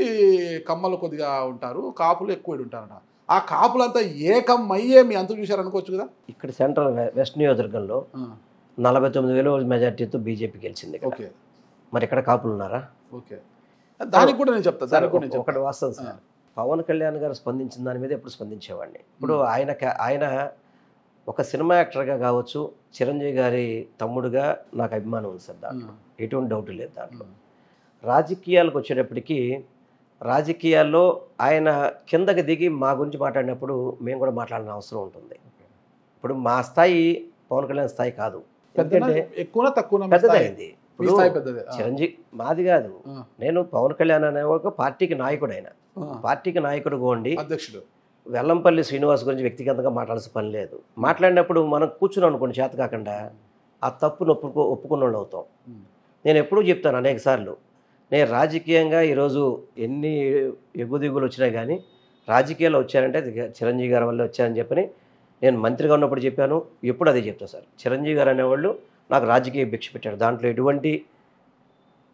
కమ్మలు కొద్దిగా ఉంటారు, కాపులు ఎక్కువ ఉంటారట. ఆ కాపులంతా ఏకమయ్యే మీ అంత చూశారు అనుకోవచ్చు కదా. ఇక్కడ సెంట్రల్ వెస్ట్ నియోజకవర్గంలో 49,000 మెజార్టీతో బీజేపీ గెలిచింది. ఓకే, మరి ఇక్కడ కాపులు ఉన్నారా? ఓకే, దానికి కూడా నేను చెప్తాను. ఒకటి వాస్తవం సార్, పవన్ కళ్యాణ్ గారు స్పందించిన దాని మీద ఎప్పుడు స్పందించేవాడిని. ఇప్పుడు ఆయన ఒక సినిమా యాక్టర్గా కావచ్చు, చిరంజీవి గారి తమ్ముడుగా నాకు అభిమానం ఉంది సార్, దాంట్లో ఎటువంటి డౌట్ లేదు. దాంట్లో రాజకీయాలకు వచ్చేటప్పటికి రాజకీయాల్లో ఆయన కిందకి దిగి మా గురించి మాట్లాడినప్పుడు మేము కూడా మాట్లాడిన అవసరం ఉంటుంది. ఇప్పుడు మా స్థాయి పవన్ కళ్యాణ్ స్థాయి కాదు, ఎందుకంటే పెద్దదైంది. చిరంజీవి మాది కాదు, నేను పవన్ కళ్యాణ్ అనే ఒక పార్టీకి నాయకుడు. ఆయన పార్టీకి నాయకుడు ఉండి అధ్యక్షుడు. వెల్లంపల్లి శ్రీనివాస్ గురించి వ్యక్తిగతంగా మాట్లాడాల్సిన పని లేదు. మాట్లాడినప్పుడు మనం కూర్చుని అనుకోండి చేత కాకుండా ఆ తప్పును ఒప్పుకున్న వాళ్ళు అవుతాం. నేను ఎప్పుడూ చెప్తాను అనేక సార్లు, నేను రాజకీయంగా ఈరోజు ఎన్ని ఎగుదిగులు వచ్చినా కానీ రాజకీయాల్లో వచ్చానంటే చిరంజీవి గారి వల్ల వచ్చానని చెప్పని నేను మంత్రిగా ఉన్నప్పుడు చెప్పాను, ఎప్పుడు అదే చెప్తాను సార్. చిరంజీవి గారు అనేవాళ్ళు నాకు రాజకీయ భిక్ష పెట్టాడు, దాంట్లో ఎటువంటి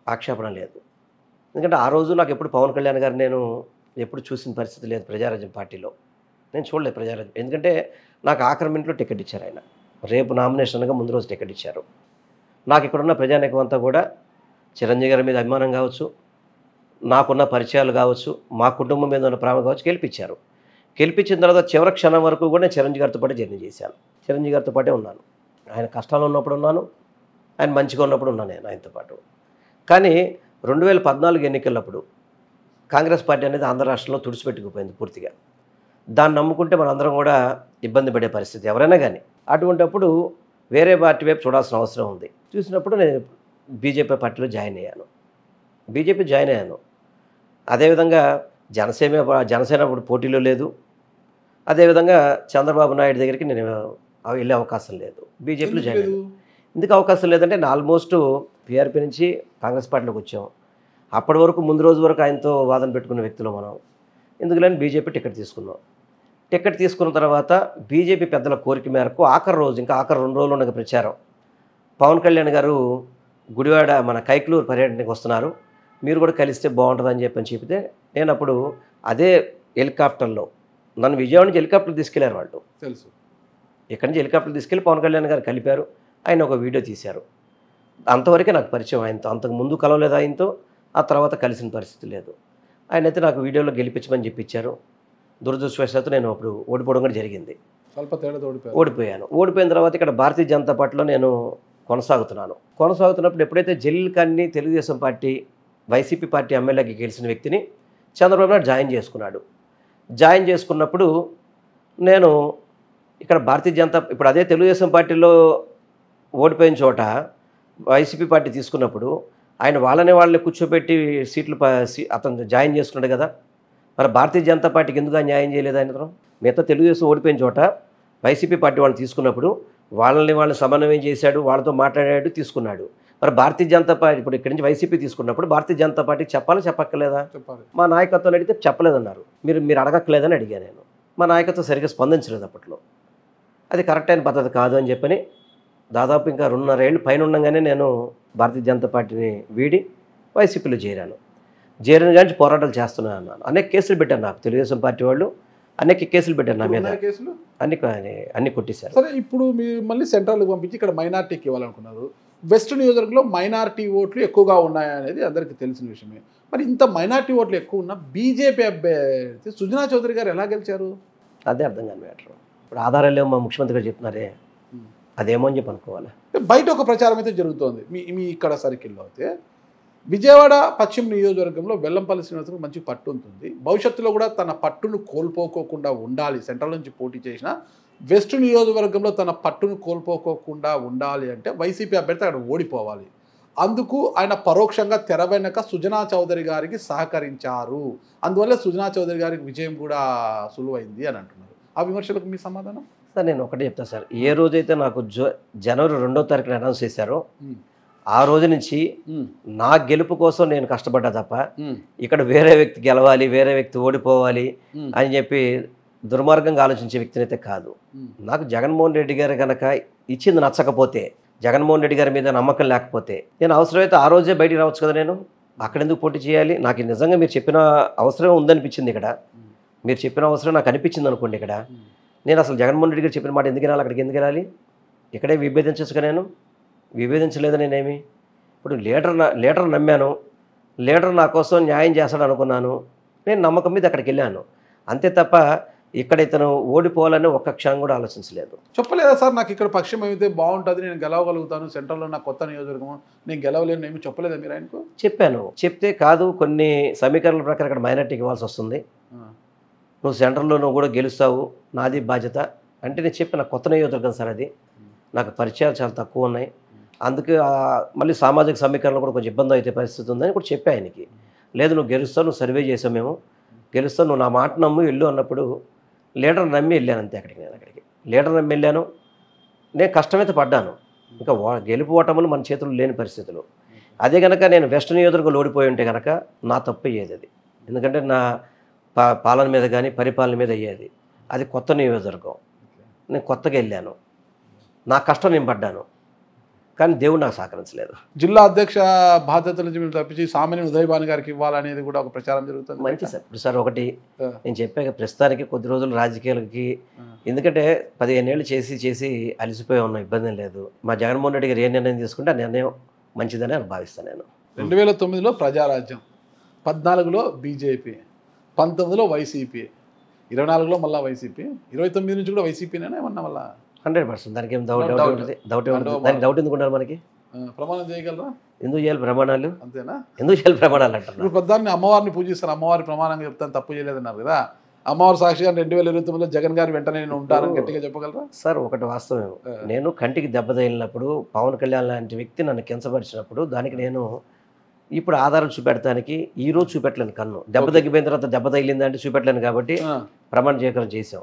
ఆక్షేపణ లేదు. ఎందుకంటే ఆ రోజు నాకు ఎప్పుడు పవన్ కళ్యాణ్ గారు నేను ఎప్పుడు చూసిన పరిస్థితి లేదు. ప్రజారాజ్యం పార్టీలో నేను చూడలేదు ప్రజారాజ్యం, ఎందుకంటే నాకు ఆఖరి మినిట్లో టికెట్ ఇచ్చారు. ఆయన రేపు నామినేషన్గా ముందు రోజు టికెట్ ఇచ్చారు. నాకు ఇక్కడున్న ప్రజానీకం అంతా కూడా చిరంజీవి గారి మీద అభిమానం కావచ్చు, నాకున్న పరిచయాలు కావచ్చు, మా కుటుంబం మీద ఉన్న ప్రేమ కావచ్చు, గెలిపించారు. గెలిపించిన తర్వాత చివరి క్షణం వరకు కూడా నేను చిరంజీవి గారితో పాటు జర్నీ చేశాను. చిరంజీవి గారితో పాటే ఉన్నాను. ఆయన కష్టాలు ఉన్నప్పుడు ఉన్నాను, ఆయన మంచిగా ఉన్నప్పుడు ఉన్నాను నేను ఆయనతో పాటు. కానీ 2014 ఎన్నికలప్పుడు కాంగ్రెస్ పార్టీ అనేది ఆంధ్ర రాష్ట్రంలో తుడిచిపెట్టుకుపోయింది పూర్తిగా. దాన్ని నమ్ముకుంటే మనందరం కూడా ఇబ్బంది పడే పరిస్థితి ఎవరైనా కానీ. అటువంటిప్పుడు వేరే పార్టీ వైపు చూడాల్సిన అవసరం ఉంది. చూసినప్పుడు నేను బీజేపీ పార్టీలో జాయిన్ అయ్యాను. అదేవిధంగా జనసేన అప్పుడు పోటీలో లేదు. అదేవిధంగా చంద్రబాబు నాయుడు దగ్గరికి నేను వెళ్ళే అవకాశం లేదు. బీజేపీలో జాయిన్ అయ్యాను. ఎందుకు అవకాశం లేదంటే నేను ఆల్మోస్ట్ పీఆర్పీ నుంచి కాంగ్రెస్ పార్టీలోకి వచ్చాం. అప్పటి వరకు ముందు రోజు వరకు ఆయనతో వాదన పెట్టుకున్న వ్యక్తులు మనం. ఎందుకులేని బీజేపీ టికెట్ తీసుకున్నాం. టికెట్ తీసుకున్న తర్వాత బీజేపీ పెద్దల కోరిక మేరకు ఆఖరి రోజు, ఇంకా ఆఖరి 2 రోజులు ఉండగా ప్రచారం, పవన్ కళ్యాణ్ గారు గుడివాడ మన కైక్లూరు పర్యటనకి వస్తున్నారు, మీరు కూడా కలిస్తే బాగుంటుందని చెప్తే నేను అప్పుడు అదే హెలికాప్టర్లో నన్ను విజయవాడ నుంచి హెలికాప్టర్ తీసుకెళ్లారు వాళ్ళు. తెలుసు, ఇక్కడి నుంచి హెలికాప్టర్ తీసుకెళ్ళి పవన్ కళ్యాణ్ గారు కలిపారు. ఆయన ఒక వీడియో తీశారు. అంతవరకే నాకు పరిచయం ఆయనతో. అంతకు ముందు కలవలేదు ఆయనతో, ఆ తర్వాత కలిసిన పరిస్థితి లేదు. ఆయన అయితే నాకు వీడియోలో గెలిపించమని చెప్పించారు. దురదృష్టవశాత్తు నేను అప్పుడు ఓడిపోవడం కూడా జరిగింది. స్వల్ప తేడా ఓడిపోయాను. ఓడిపోయిన తర్వాత ఇక్కడ భారతీయ జనతా పార్టీలో నేను కొనసాగుతున్నప్పుడు ఎప్పుడైతే జలీల్ ఖాన్ని తెలుగుదేశం పార్టీ వైసీపీ పార్టీ ఎమ్మెల్యేకి గెలిచిన వ్యక్తిని చంద్రబాబు నాయుడు జాయిన్ చేసుకున్నప్పుడు నేను ఇక్కడ భారతీయ జనతా ఇప్పుడు అదే తెలుగుదేశం పార్టీలో ఓడిపోయిన చోట వైసీపీ పార్టీ తీసుకున్నప్పుడు ఆయన వాళ్ళని కూర్చోబెట్టి సీట్లు అతను జాయిన్ చేసుకున్నాడు కదా. మరి భారతీయ జనతా పార్టీకి ఎందుకు న్యాయం చేయలేదు ఆయన? మిగతా తెలుగుదేశం ఓడిపోయిన చోట వైసీపీ పార్టీ వాళ్ళు తీసుకున్నప్పుడు వాళ్ళని సమన్వయం చేశాడు, వాళ్ళతో మాట్లాడాడు, తీసుకున్నాడు. మరి భారతీయ జనతా పార్టీ ఇప్పుడు ఇక్కడి నుంచి వైసీపీ తీసుకున్నప్పుడు భారతీయ జనతా పార్టీకి చెప్పాలా చెప్పక్కర్లేదా? మా నాయకత్వం అడిగితే చెప్పలేదన్నారు. మీరు అడగక్కలేదని అడిగాను నేను. మా నాయకత్వం సరిగ్గా స్పందించలేదు అప్పట్లో. అది కరెక్ట్ అయిన పద్ధతి కాదు అని చెప్పని దాదాపు ఇంకా 2.5 ఏళ్ళు పైన ఉండగానే నేను భారతీయ జనతా పార్టీని వీడి వైసీపీలో చేరాను. చేరిన కానీ పోరాటాలు చేస్తున్నాను అన్నాను. అనేక కేసులు పెట్టారు నాకు తెలుగుదేశం పార్టీ వాళ్ళు, అనేక కేసులు పెట్టారు నా మీద. అన్ని కొట్టేశారు. సరే, ఇప్పుడు మీరు మళ్ళీ సెంట్రల్కి పంపించి ఇక్కడ మైనార్టీకి ఇవ్వాలనుకున్నారు. వెస్ట్ నియోజకవర్గంలో మైనార్టీ ఓట్లు ఎక్కువగా ఉన్నాయనేది అందరికీ తెలిసిన విషయమే. మరి ఇంత మైనార్టీ ఓట్లు ఎక్కువ ఉన్న బీజేపీ అభ్యర్థి సుజనా చౌదరి గారు ఎలా గెలిచారు? అదే అర్థం కాని మ్యాటర్. ఇప్పుడు ఆధారాలు ఏమో మా ముఖ్యమంత్రి గారు చెప్తున్నారే, అదేమో అని చెప్పి అనుకోవాలి. బయట ఒక ప్రచారం అయితే జరుగుతోంది. మీ ఇక్కడ సర్కిల్లో అయితే విజయవాడ పశ్చిమ నియోజకవర్గంలో వెల్లంపల్లి శ్రీనివాసకు మంచి పట్టు ఉంటుంది. భవిష్యత్తులో కూడా తన పట్టును కోల్పోకోకుండా ఉండాలి. సెంట్రల్ నుంచి పోటీ చేసిన వెస్ట్ నియోజకవర్గంలో తన పట్టును కోల్పోకోకుండా ఉండాలి అంటే వైసీపీ అభ్యర్థి అక్కడ ఓడిపోవాలి. అందుకు ఆయన పరోక్షంగా తెర వెనక సుజనా చౌదరి గారికి సహకరించారు. అందువల్ల సుజనా చౌదరి గారికి విజయం కూడా సులువైంది అని అంటున్నారు. ఆ విమర్శలకు మీ సమాధానం? సార్ నేను ఒకటే చెప్తాను సార్. ఏ రోజైతే నాకు జనవరి 2వ తారీఖున అనౌన్స్ చేశారో ఆ రోజు నుంచి నా గెలుపు కోసం నేను కష్టపడ్డా తప్ప ఇక్కడ వేరే వ్యక్తి గెలవాలి, వేరే వ్యక్తి ఓడిపోవాలి అని చెప్పి దుర్మార్గంగా ఆలోచించే వ్యక్తిని అయితే కాదు. నాకు జగన్మోహన్ రెడ్డి గారు కనుక ఇచ్చింది నచ్చకపోతే, జగన్మోహన్ రెడ్డి గారి మీద నమ్మకం లేకపోతే నేను అవసరమైతే ఆ రోజే బయటికి రావచ్చు కదా. నేను అక్కడెందుకు పోటీ చేయాలి? నాకు నిజంగా మీరు చెప్పిన అవసరం ఉందనిపించింది ఇక్కడ, మీరు చెప్పిన అవసరం నాకు అనిపించింది అనుకోండి ఇక్కడ, నేను అసలు జగన్మోహన్ రెడ్డి గారు చెప్పిన మాట ఎందుకు వెళ్ళాలి, అక్కడికి ఎందుకు వెళ్ళాలి? ఇక్కడే విభేదించచ్చుగా. నేను విభేదించలేదు. నేనేమి ఇప్పుడు లీడర్ నమ్మాను, లీడర్ నా కోసం న్యాయం చేస్తాడు అనుకున్నాను, నేను నమ్మకం మీద అక్కడికి వెళ్ళాను అంతే తప్ప ఇక్కడ ఇతను ఓడిపోవాలని ఒక్క క్షణం కూడా ఆలోచించలేదు. చెప్పలేదా సార్ నాకు ఇక్కడ పక్షం అయితే బాగుంటుంది, నేను గెలవగలుగుతాను, సెంట్రల్లో నా కొత్త నియోజకవర్గం, నేను గెలవలేను ఏమి చెప్పలేదా మీరు ఆయనకు? చెప్పాను. చెప్తే కాదు, కొన్ని సమీకరణల ప్రకారం ఇక్కడ మైనార్టీకి ఇవ్వాల్సి వస్తుంది, నువ్వు సెంట్రల్లో నువ్వు కూడా గెలుస్తావు, నాది బాధ్యత అంటే నేను చెప్పిన కొత్త నియోజకవర్గం సార్, అది నాకు పరిచయాలు చాలా తక్కువ ఉన్నాయి, అందుకే మళ్ళీ సామాజిక సమీకరణలో కూడా కొంచెం ఇబ్బంది అయితే పరిస్థితి ఉందని కూడా చెప్పా ఆయనకి. లేదు నువ్వు గెలుస్తావు, నువ్వు సర్వే చేసావు, మేము గెలుస్తావు, నువ్వు నా మాట నమ్ము వెళ్ళు అన్నప్పుడు లీడర్ నమ్మి వెళ్ళాను అంతే. నేను అక్కడికి లీడర్ నమ్మి వెళ్ళాను. నేను కష్టమైతే పడ్డాను, ఇంకా గెలుపు ఓటములు మన చేతుల్లో లేని పరిస్థితులు. అదే కనుక నేను వెస్ట్ నియోజకవర్గంలో ఓడిపోయి ఉంటే కనుక నా తప్పు అయ్యేది అది, ఎందుకంటే నా పాలన మీద కానీ పరిపాలన మీద అయ్యేది. అది కొత్త నియోజకవర్గం, నేను కొత్తగా వెళ్ళాను, నా కష్టం నేను పడ్డాను, కానీ దేవుడు నాకు సహకరించలేదు. జిల్లా అధ్యక్ష బాధ్యతల నుంచి మీరు తప్పించి సామాన్య ఉదయభాను గారికి ఇవ్వాలనేది కూడా ఒక ప్రచారం జరుగుతుంది. మంచి సార్. ఇప్పుడు సార్ ఒకటి నేను చెప్పాక ప్రస్తుతానికి కొద్ది రోజులు రాజకీయాలకి, ఎందుకంటే 15 ఏళ్ళు చేసి అలసిపోయి ఉన్న ఇబ్బంది లేదు. మా జగన్మోహన్ రెడ్డి గారు ఏ నిర్ణయం తీసుకుంటే ఆ నిర్ణయం మంచిదని అని భావిస్తాను నేను. 2009లో ప్రజారాజ్యం, 14లో బీజేపీ, 19లో వైసీపీ, 24లో మళ్ళీ వైసీపీ, 29 నుంచి కూడా వైసీపీనే ఏమన్నా మళ్ళీ 100%. దానికి ఏం డౌట్ దానికి డౌట్ ఎందుకుంటారు మనకి? ప్రమాణం చేయగలరా? ఎందుకు చేయాలి ప్రమాణాలు? అంతేనా? ఎందుకు చేయాలి ప్రమాణాలు అంటారు? ఇప్పుడు ప్రధాని అమ్మవారిని పూజిస్తారు, అమ్మవారి ప్రమాణంగా చెప్తాను తప్పు చేయలేదన్నారు కదా, అమ్మవారి సాక్షిగా 2029లో జగన్ గారు వెంటనే నేను ఉంటానని గట్టిగా చెప్పగలరా? సార్ ఒకటి వాస్తవం, నేను కంటికి దెబ్బ తగిలినప్పుడు పవన్ కళ్యాణ్ లాంటి వ్యక్తి నన్ను కించపరిచినప్పుడు దానికి నేను ఇప్పుడు ఆధారం చూపెడతానికి ఈ రోజు చూపెట్టలేను. కన్ను దెబ్బ తగ్గిపోయిన తర్వాత దెబ్బ తగిలిందంటే చూపెట్టలేను కాబట్టి ప్రమాణ స్వీకారం చేసాం.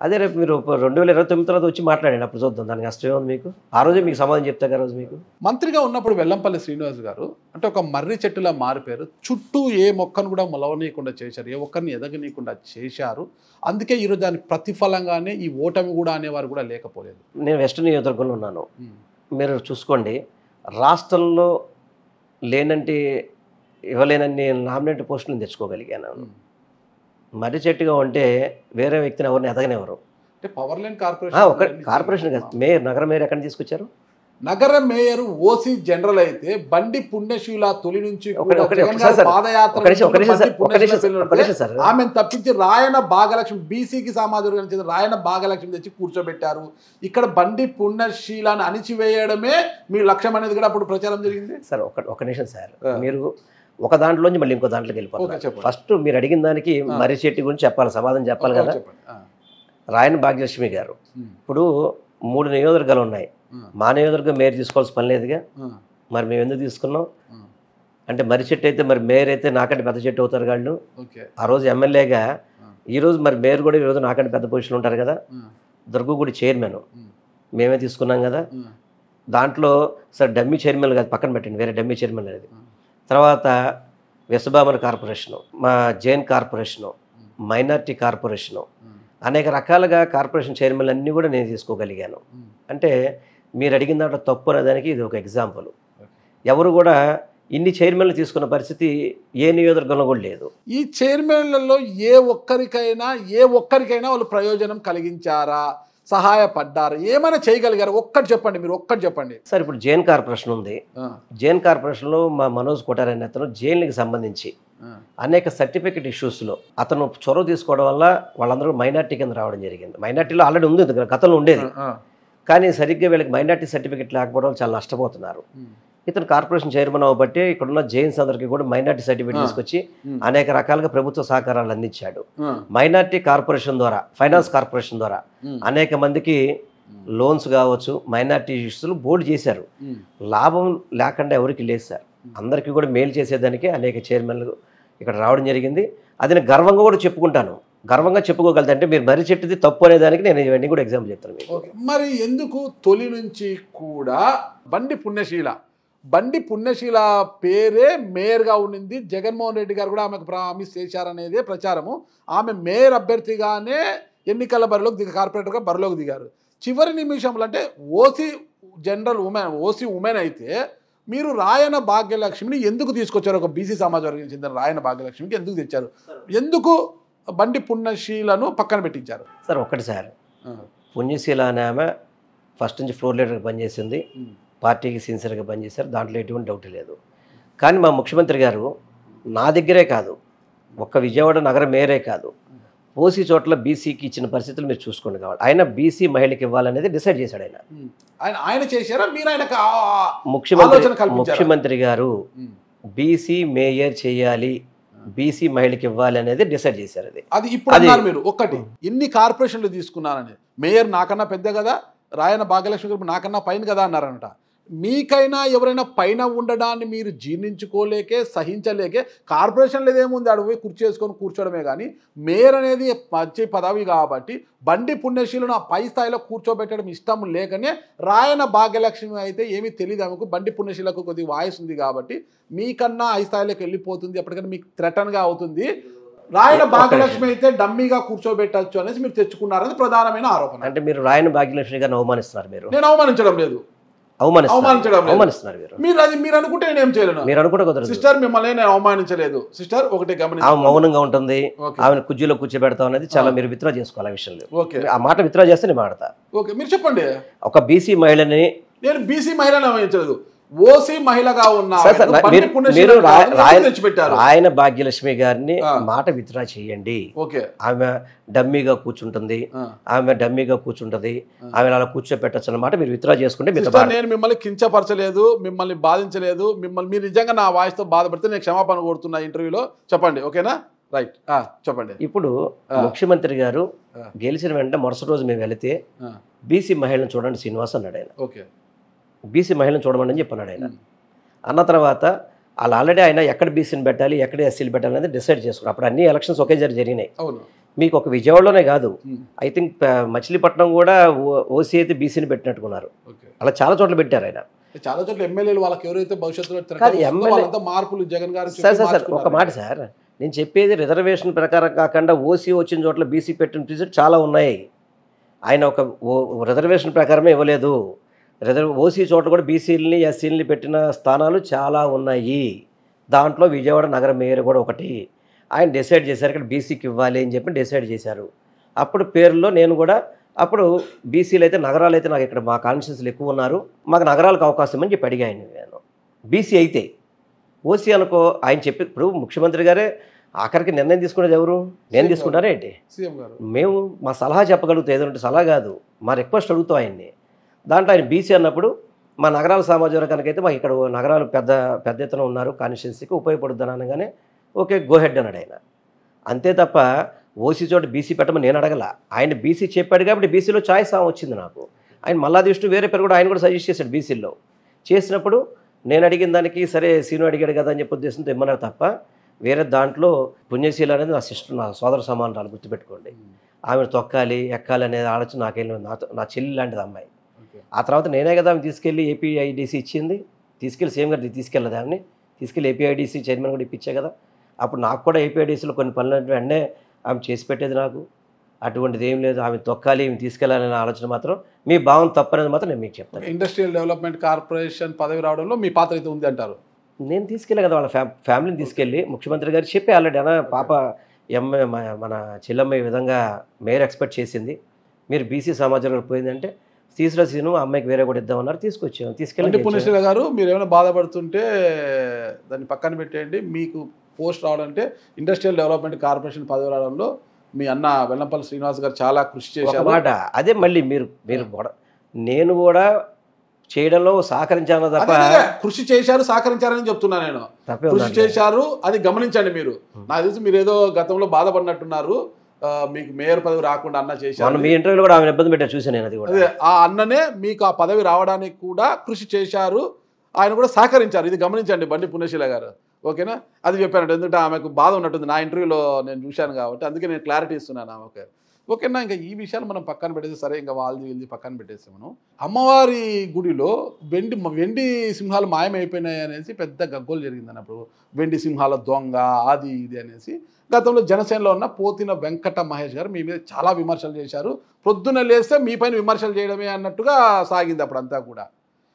అదే రేపు మీరు 2029 తర్వాత వచ్చి మాట్లాడండి, అప్పుడు చూద్దాం దానికి నష్టం ఏముంది మీకు. ఆ రోజే మీకు సమాధానం చెప్తా. రోజు మీకు మంత్రిగా ఉన్నప్పుడు వెల్లంపల్లి శ్రీనివాస్ గారు అంటే ఒక మర్రి చెట్టులా మారిపోయారు. చుట్టూ ఏ మొక్కను కూడా మొలవనీయకుండా చేశారు, ఏ ఒక్కరిని ఎదగనీయకుండా చేశారు. అందుకే ఈరోజు దానికి ప్రతిఫలంగానే ఈ ఓటమి కూడా అనేవారు కూడా లేకపోలేదు. నేను వెస్ట్ నియోజకవర్గంలో ఉన్నాను, మీరు చూసుకోండి. రాష్ట్రంలో ఇవ్వలేనన్ని నామినేట్ పోస్టులను తెచ్చుకోగలిగాను. మర్రి చెట్టుగా ఉంటే వేరే వ్యక్తిని ఎవరిని ఎదగనివ్వరు. అంటే పవర్ లైన్ కార్పొరేషన్ కార్పొరేషన్ కాదు, మేయర్, నగర మేయర్ ఎక్కడ తీసుకొచ్చారు? నగర మేయర్ ఓసీ జనరల్ అయితే బండి పుణ్యశీల తొలి నుంచి ఆమెను తప్పించి రాయన భాగలక్ష్మి, బీసీకి సమాజం చెందిన రాయన భాగలక్ష్మి తెచ్చి కూర్చోబెట్టారు. ఇక్కడ బండి పుణ్యశీలాన్ని అణిచివేయడమే మీ లక్ష్యం అనేది కూడా అప్పుడు ప్రచారం జరిగింది. సార్ ఒక నిమిషం సార్, మీరు ఒక దాంట్లోంచి మళ్ళీ ఇంకో దాంట్లోకి వెళ్ళిపోతారు. ఫస్ట్ మీరు అడిగిన దానికి మర్రి చెట్టు గురించి చెప్పాలి, సమాధానం చెప్పాలి కదా. రాయన భాగ్యలక్ష్మి గారు ఇప్పుడు 3 నియోజకవర్గాలు ఉన్నాయి, మా నియోజకవర్గం మేయర్ తీసుకోవాల్సిన పని లేదుగా, మరి మేము ఎందుకు తీసుకున్నాం? అంటే మర్రి చెట్టు అయితే మరి మేయర్ అయితే నాకంటే పెద్ద చెట్టు అవుతారు వాళ్ళు. ఓకే. ఆ రోజు ఎమ్మెల్యేగా ఈరోజు మరి మేయర్ కూడా ఈరోజు నాకంటే పెద్ద పొజిషన్ ఉంటారు కదా. దుర్గగుడి చైర్మన్ మేమే తీసుకున్నాం కదా. దాంట్లో సార్ డమ్మీ చైర్మన్ కాదు, పక్కన పెట్టండి, వేరే డమ్మీ చైర్మన్ అనేది. తర్వాత విశ్వభామన్ కార్పొరేషను, మా జైన్ కార్పొరేషను, మైనార్టీ కార్పొరేషను, అనేక రకాలుగా కార్పొరేషన్ చైర్మన్లు అన్నీ కూడా నేను తీసుకోగలిగాను. అంటే మీరు అడిగిన దాంట్లో తప్పు అనేదానికి ఇది ఒక ఎగ్జాంపుల్. ఎవరు కూడా ఇన్ని చైర్మన్లు తీసుకున్న పరిస్థితి ఏ నియోజకవర్గంలో కూడా లేదు. ఈ చైర్మన్లలో ఏ ఒక్కరికైనా వాళ్ళు ప్రయోజనం కలిగించారా, సహాయపడ్డారా, ఏమైనా చేయగలిగారు? ఒక్కటి చెప్పండి, మీరు ఒక్కటి చెప్పండి సార్. ఇప్పుడు జైన్ కార్పొరేషన్ ఉంది. జైన్ కార్పొరేషన్లో మా మనోజ్ కోటార్ అనే అతను జైన్కి సంబంధించి అనేక సర్టిఫికెట్ ఇష్యూస్లో అతను చొరవ తీసుకోవడం వల్ల వాళ్ళందరూ మైనార్టీ కింద రావడం జరిగింది. మైనార్టీలో ఆల్రెడీ ఉంది, గతంలో ఉండేది, కానీ సరిగ్గా వీళ్ళకి మైనార్టీ సర్టిఫికెట్ లేకపోవడం చాలా నష్టపోతున్నారు. ఇతను కార్పొరేషన్ చైర్మన్ అవ్వబట్టి ఇక్కడున్న జైన్స్ అందరికీ కూడా మైనార్టీ సర్టిఫికేట్ తీసుకొచ్చి అనేక రకాలుగా ప్రభుత్వ సహకారాలు అందించాడు. మైనార్టీ కార్పొరేషన్ ద్వారా, ఫైనాన్స్ కార్పొరేషన్ ద్వారా అనేక మందికి లోన్స్ కావచ్చు, మైనార్టీ ఇష్యూస్లు బోర్డు చేశారు. లాభం లేకుండా ఎవరికి లేదు సార్. అందరికీ కూడా మేలు చేసేదానికి అనేక చైర్మన్లు ఇక్కడ రావడం జరిగింది. అది నేను గర్వంగా కూడా చెప్పుకుంటాను. గర్వంగా చెప్పుకోగలుగుతా అంటే మీరు మర్రి చెట్టుది తప్పు అనేదానికి నేను ఇవన్నీ కూడా ఎగ్జాంపుల్ చెప్తాను మీకు. మరి ఎందుకు తొలి నుంచి కూడా బండి పుణ్యశీల పేరే మేయర్గా ఉండింది? జగన్మోహన్ రెడ్డి గారు కూడా ఆమెకు ప్రామిస్ చేశారనేదే ప్రచారము. ఆమె మేయర్ అభ్యర్థిగానే ఎన్నికల కార్పొరేటర్గా బరిలోకి దిగారు. చివరి నిమిషంలో అంటే ఓసీ ఉమెన్ అయితే మీరు రాయన భాగ్యలక్ష్మిని ఎందుకు తీసుకొచ్చారు? ఒక బీసీ సమాజ వర్గం చెందిన రాయన భాగ్యలక్ష్మికి ఎందుకు తెచ్చారు? ఎందుకు బండి పుణ్యశీలను పక్కన పెట్టించారు? సార్ ఒక్కటి సార్, పుణ్యశీల అనే ఆమె ఫస్ట్ నుంచి ఫ్లోర్ లీడర్గా పనిచేసింది, పార్టీకి సిన్సియర్గా పనిచేశారు, దాంట్లో ఎటువంటి డౌట్ లేదు. కానీ మా ముఖ్యమంత్రి గారు నా దగ్గరే కాదు, ఒక్క విజయవాడ నగర మేయరే కాదు, ఓసీ చోట్ల బీసీకి ఇచ్చిన పరిస్థితులు మీరు చూసుకోండి. కావాలి ఆయన బీసీ మహిళకి ఇవ్వాలనేది డిసైడ్ చేశాడు. ఆయన చేశారా, మీరు ఆయనకు ముఖ్యమంత్రి గారు బీసీ మేయర్ చేయాలి, బీసీ మహిళకి ఇవ్వాలి అనేది డిసైడ్ చేశారు. అది ఇప్పుడు అన్నారు మీరు. ఒక్కటి, ఎన్ని కార్పొరేషన్లు తీసుకున్నారని, మేయర్ నాకన్నా పెద్ద కదా, రాయన భాగ్యలక్ష్మి గారు నాకన్నా పైన కదా అన్నారనట. మీకైనా ఎవరైనా పైన ఉండడాన్ని మీరు జీర్ణించుకోలేకే, సహించలేకే కార్పొరేషన్లు ఏదేముంది, అడుగు పోయి కుర్చీ వేసుకొని కూర్చోవడమే. కానీ మేయర్ అనేది మంచి పదవి కాబట్టి బండి పుణ్యశీలను ఆ పై స్థాయిలో కూర్చోబెట్టడం ఇష్టం లేకనే రాయన భాగ్యలక్ష్మి అయితే ఏమీ తెలియదు ఆమెకు. బండి పుణ్యశీలకు కొద్దిగా వాయిస్ ఉంది కాబట్టి మీకన్నా హై స్థాయిలోకి వెళ్ళిపోతుంది, ఎప్పటికైనా మీకు థ్రెటన్గా అవుతుంది. రాయన భాగ్యలక్ష్మి అయితే డమ్మీగా కూర్చోబెట్టచ్చు అనేసి మీరు తెచ్చుకున్నారని ప్రధానమైన ఆరోపణ. అంటే మీరు రాయన భాగ్యలక్ష్మి గారిని అవమానిస్తున్నారు. నేను అవమానించడం లేదు, అవమానిస్తున్నారు. మీరు అనుకుంటే నేనేం చేయలేను. మీరు అనుకుంటే కుదరదు సిస్టర్, మిమ్మల్ని నేను అవమానించలేదు సిస్టర్. ఒకటి గమనించి, ఆమె మౌనంగా ఉంటుంది, ఆమె కుర్చీలో కూర్చోబెడతాం అనేది చాలా మీరు విత్డ్రా చేసుకోవాలి. ఆ విషయంలో ఆ మాట విత్డ్రా చేస్తే నేను మాడతా. ఓకే, మీరు చెప్పండి. ఒక బీసీ మహిళని, నేను బీసీ మహిళని అవమానించలేదు, ఓసీ మహిళగా ఉన్న రాయన భాగ్యలక్ష్మి గారిని మాట విత్డ్రా చేయండి. ఆమె డమ్మీగా కూర్చుంటుంది, ఆమె అలా కూర్చోపెట్టచ్చు అన్నమాట మీరు విత్డ్రా చేసుకుంటే. నేను మిమ్మల్ని కించపరచలేదు, మిమ్మల్ని బాధించలేదు. మీరు నిజంగా నా వాయిస్ తో బాధపడితే నేను క్షమాపణ కోరుతున్నా ఇంటర్వ్యూలో. చెప్పండి, ఓకేనా? రైట్, చెప్పండి. ఇప్పుడు ముఖ్యమంత్రి గారు గెలిచిన వెంటనే మరుసటి రోజు మేము వెళితే బీసీ మహిళను చూడండి శ్రీనివాస్ అన్నాడు ఆయన. బీసీ మహిళను చూడమని చెప్పన్నాడు ఆయన. అన్న తర్వాత వాళ్ళు ఆల్రెడీ ఆయన ఎక్కడ బీసీని పెట్టాలి, ఎక్కడ ఎస్సీలు పెట్టాలి అనేది డిసైడ్ చేసుకున్నారు. అప్పుడు అన్ని ఎలక్షన్స్ ఒకేసారి జరిగినాయి. మీకు ఒక విజయవాడలోనే కాదు, ఐ థింక్ మచిలీపట్నం కూడా ఓసీ అయితే బీసీని పెట్టినట్టుకున్నారు. అలా చాలా చోట్ల పెట్టారు ఆయన. చాలా చోట్ల ఎమ్మెల్యేలు వాళ్ళకి ఎవరైతే భవిష్యత్తులో మార్పులు జగన్ గారు. సార్ ఒక మాట సార్, నేను చెప్పేది రిజర్వేషన్ ప్రకారం కాకుండా ఓసీ వచ్చిన చోట్ల బీసీ పెట్టిన ప్రిజెంట్ చాలా ఉన్నాయి. ఆయన ఒక రిజర్వేషన్ ప్రకారమే ఇవ్వలేదు. ఓసీ చోట కూడా బీసీలని ఎస్సీలని పెట్టిన స్థానాలు చాలా ఉన్నాయి. దాంట్లో విజయవాడ నగర మేయర్ కూడా ఒకటి. ఆయన డిసైడ్ చేశారు ఇక్కడ బీసీకి ఇవ్వాలి అని చెప్పి డిసైడ్ చేశారు. అప్పుడు పేరులో నేను కూడా అప్పుడు బీసీలు అయితే నగరాలు అయితే నాకు ఇక్కడ మా కాన్స్టిట్యూన్సీలు ఎక్కువ ఉన్నారు, మాకు నగరాలకు అవకాశం అని చెప్పి అడిగాను నేను. బీసీ అయితే ఓసీ అనుకో ఆయన చెప్పి, ఇప్పుడు ముఖ్యమంత్రి గారే ఆఖరికి నిర్ణయం తీసుకునేది ఎవరు? నేను తీసుకుంటారా ఏంటి? మేము మా సలహా చెప్పగలుగుతాం, ఏదంటే సలహా కాదు, మా రిక్వెస్ట్ అడుగుతాం ఆయన్ని. దాంట్లో ఆయన బీసీ అన్నప్పుడు మా నగరాల సామాజిక వర్గానికైతే మాకు ఇక్కడ నగరాలు పెద్ద ఎత్తున ఉన్నారు, కాన్స్టిట్యున్సీకి ఉపయోగపడుద్దని అనగానే ఓకే గో హెడ్ అన్నాడు ఆయన. అంతే తప్ప ఓసీ చోట బీసీ పెట్టమని నేను అడగల. ఆయన బీసీ చెప్పాడు కాబట్టి బీసీలో ఛాయిస్ వచ్చింది నాకు. ఆయన మల్లాది విష్ణు వేరే పేరు కూడా ఆయన కూడా సజెస్ట్ చేశాడు బీసీలో. చేసినప్పుడు నేను అడిగిన దానికి సరే సీను అడిగాడు కదా అని చెప్పి ఉద్దేశంతో ఇమ్మన్నారు తప్ప వేరే దాంట్లో పుణ్యశీల అనేది నా సిస్టర్, నా సోదర సమానురాలు, గుర్తుపెట్టుకోండి. ఆమెను తొక్కాలి ఎక్కాలి అనేది ఆలోచన నాకేం లేదు. నా చెల్లి లాంటిది అమ్మాయి. ఆ తర్వాత నేనే కదా ఆమె తీసుకెళ్ళి ఏపీఐడిసి ఇచ్చింది, తీసుకెళ్ళి సీఎం గారికి తీసుకెళ్ళదు ఆమెని, తీసుకెళ్ళి ఏపీఐడిసి చైర్మన్ కూడా ఇప్పించే కదా. అప్పుడు నాకు కూడా ఏపీఐడిసిలో కొన్ని పనులు వెంటనే ఆమె చేసి పెట్టేది నాకు. అటువంటిది ఏం లేదు. ఆమె తొక్కాలి ఆమె తీసుకెళ్ళాలనే ఆలోచన మాత్రం మీ భావం తప్పనేది మాత్రం నేను మీకు చెప్తాను. ఇండస్ట్రియల్ డెవలప్మెంట్ కార్పొరేషన్ పదవి రావడంలో మీ పాత్ర అయితే ఉంది అంటారు. నేను తీసుకెళ్ళా కదా వాళ్ళ ఫ్యామిలీని తీసుకెళ్ళి ముఖ్యమంత్రి గారు చెప్పి ఆల్రెడీ అన్న పాప మన చెల్లమ్మ ఈ విధంగా మేయర్ ఎక్స్పెక్ట్ చేసింది, మీరు బీసీ సమాజంలో పోయిందంటే తీసుకురా సీను అమ్మాయికి వేరే కూడా ఇద్దామన్నారు, తీసుకొచ్చాము. తీసుకెళ్ళి పుణ్యశ్రీ గారు మీరు ఏమైనా బాధపడుతుంటే దాన్ని పక్కన పెట్టేయండి. మీకు పోస్ట్ రావడంటే ఇండస్ట్రియల్ డెవలప్మెంట్ కార్పొరేషన్ పదవి రావడంలో మీ అన్న వెల్లంపల్లి శ్రీనివాస్ గారు చాలా కృషి చేశారు. మాట అదే మళ్ళీ మీరు కూడా నేను కూడా చేయడంలో సహకరించాను తప్ప కృషి చేశారు సహకరించారని చెప్తున్నా నేను. కృషి చేశారు అది గమనించండి. మీరు నాకు తెలిసి మీరు ఏదో గతంలో బాధపడినట్టున్నారు, మీకు మేయర్ పదవి రాకుండా అన్న చేశారు. మీ ఇంటర్వ్యూలో కూడా ఆమె ఇబ్బంది పెట్టారు చూసాను నేను. అది కూడా అదే ఆ అన్ననే మీకు ఆ పదవి రావడానికి కూడా కృషి చేశారు, ఆయన కూడా సహకరించారు. ఇది గమనించండి బండి పుణ్యశీల గారు. ఓకేనా, అది చెప్పానంటే ఎందుకంటే ఆమెకు బాధ ఉన్నట్టుంది, నా ఇంటర్వ్యూలో నేను చూశాను కాబట్టి అందుకే నేను క్లారిటీ ఇస్తున్నాను ఆమెకు. ఓకేనా, ఇంకా ఈ విషయాలు మనం పక్కన పెట్టేసి సరే, ఇంకా వాళ్ళది పక్కన పెట్టేసి మనం అమ్మవారి గుడిలో వెండి సింహాలు మాయమైపోయినాయి అనేసి పెద్ద గగ్గోలు జరిగింది అన్నప్పుడు. వెండి సింహాల దొంగ అది ఇది అనేసి గతంలో జనసేనలో ఉన్న పోతిన వెంకట మహేష్ గారు మీ మీద చాలా విమర్శలు చేశారు. ప్రొద్దున లేస్తే మీ పైన విమర్శలు చేయడమే అన్నట్టుగా సాగింది అప్పుడు అంతా కూడా.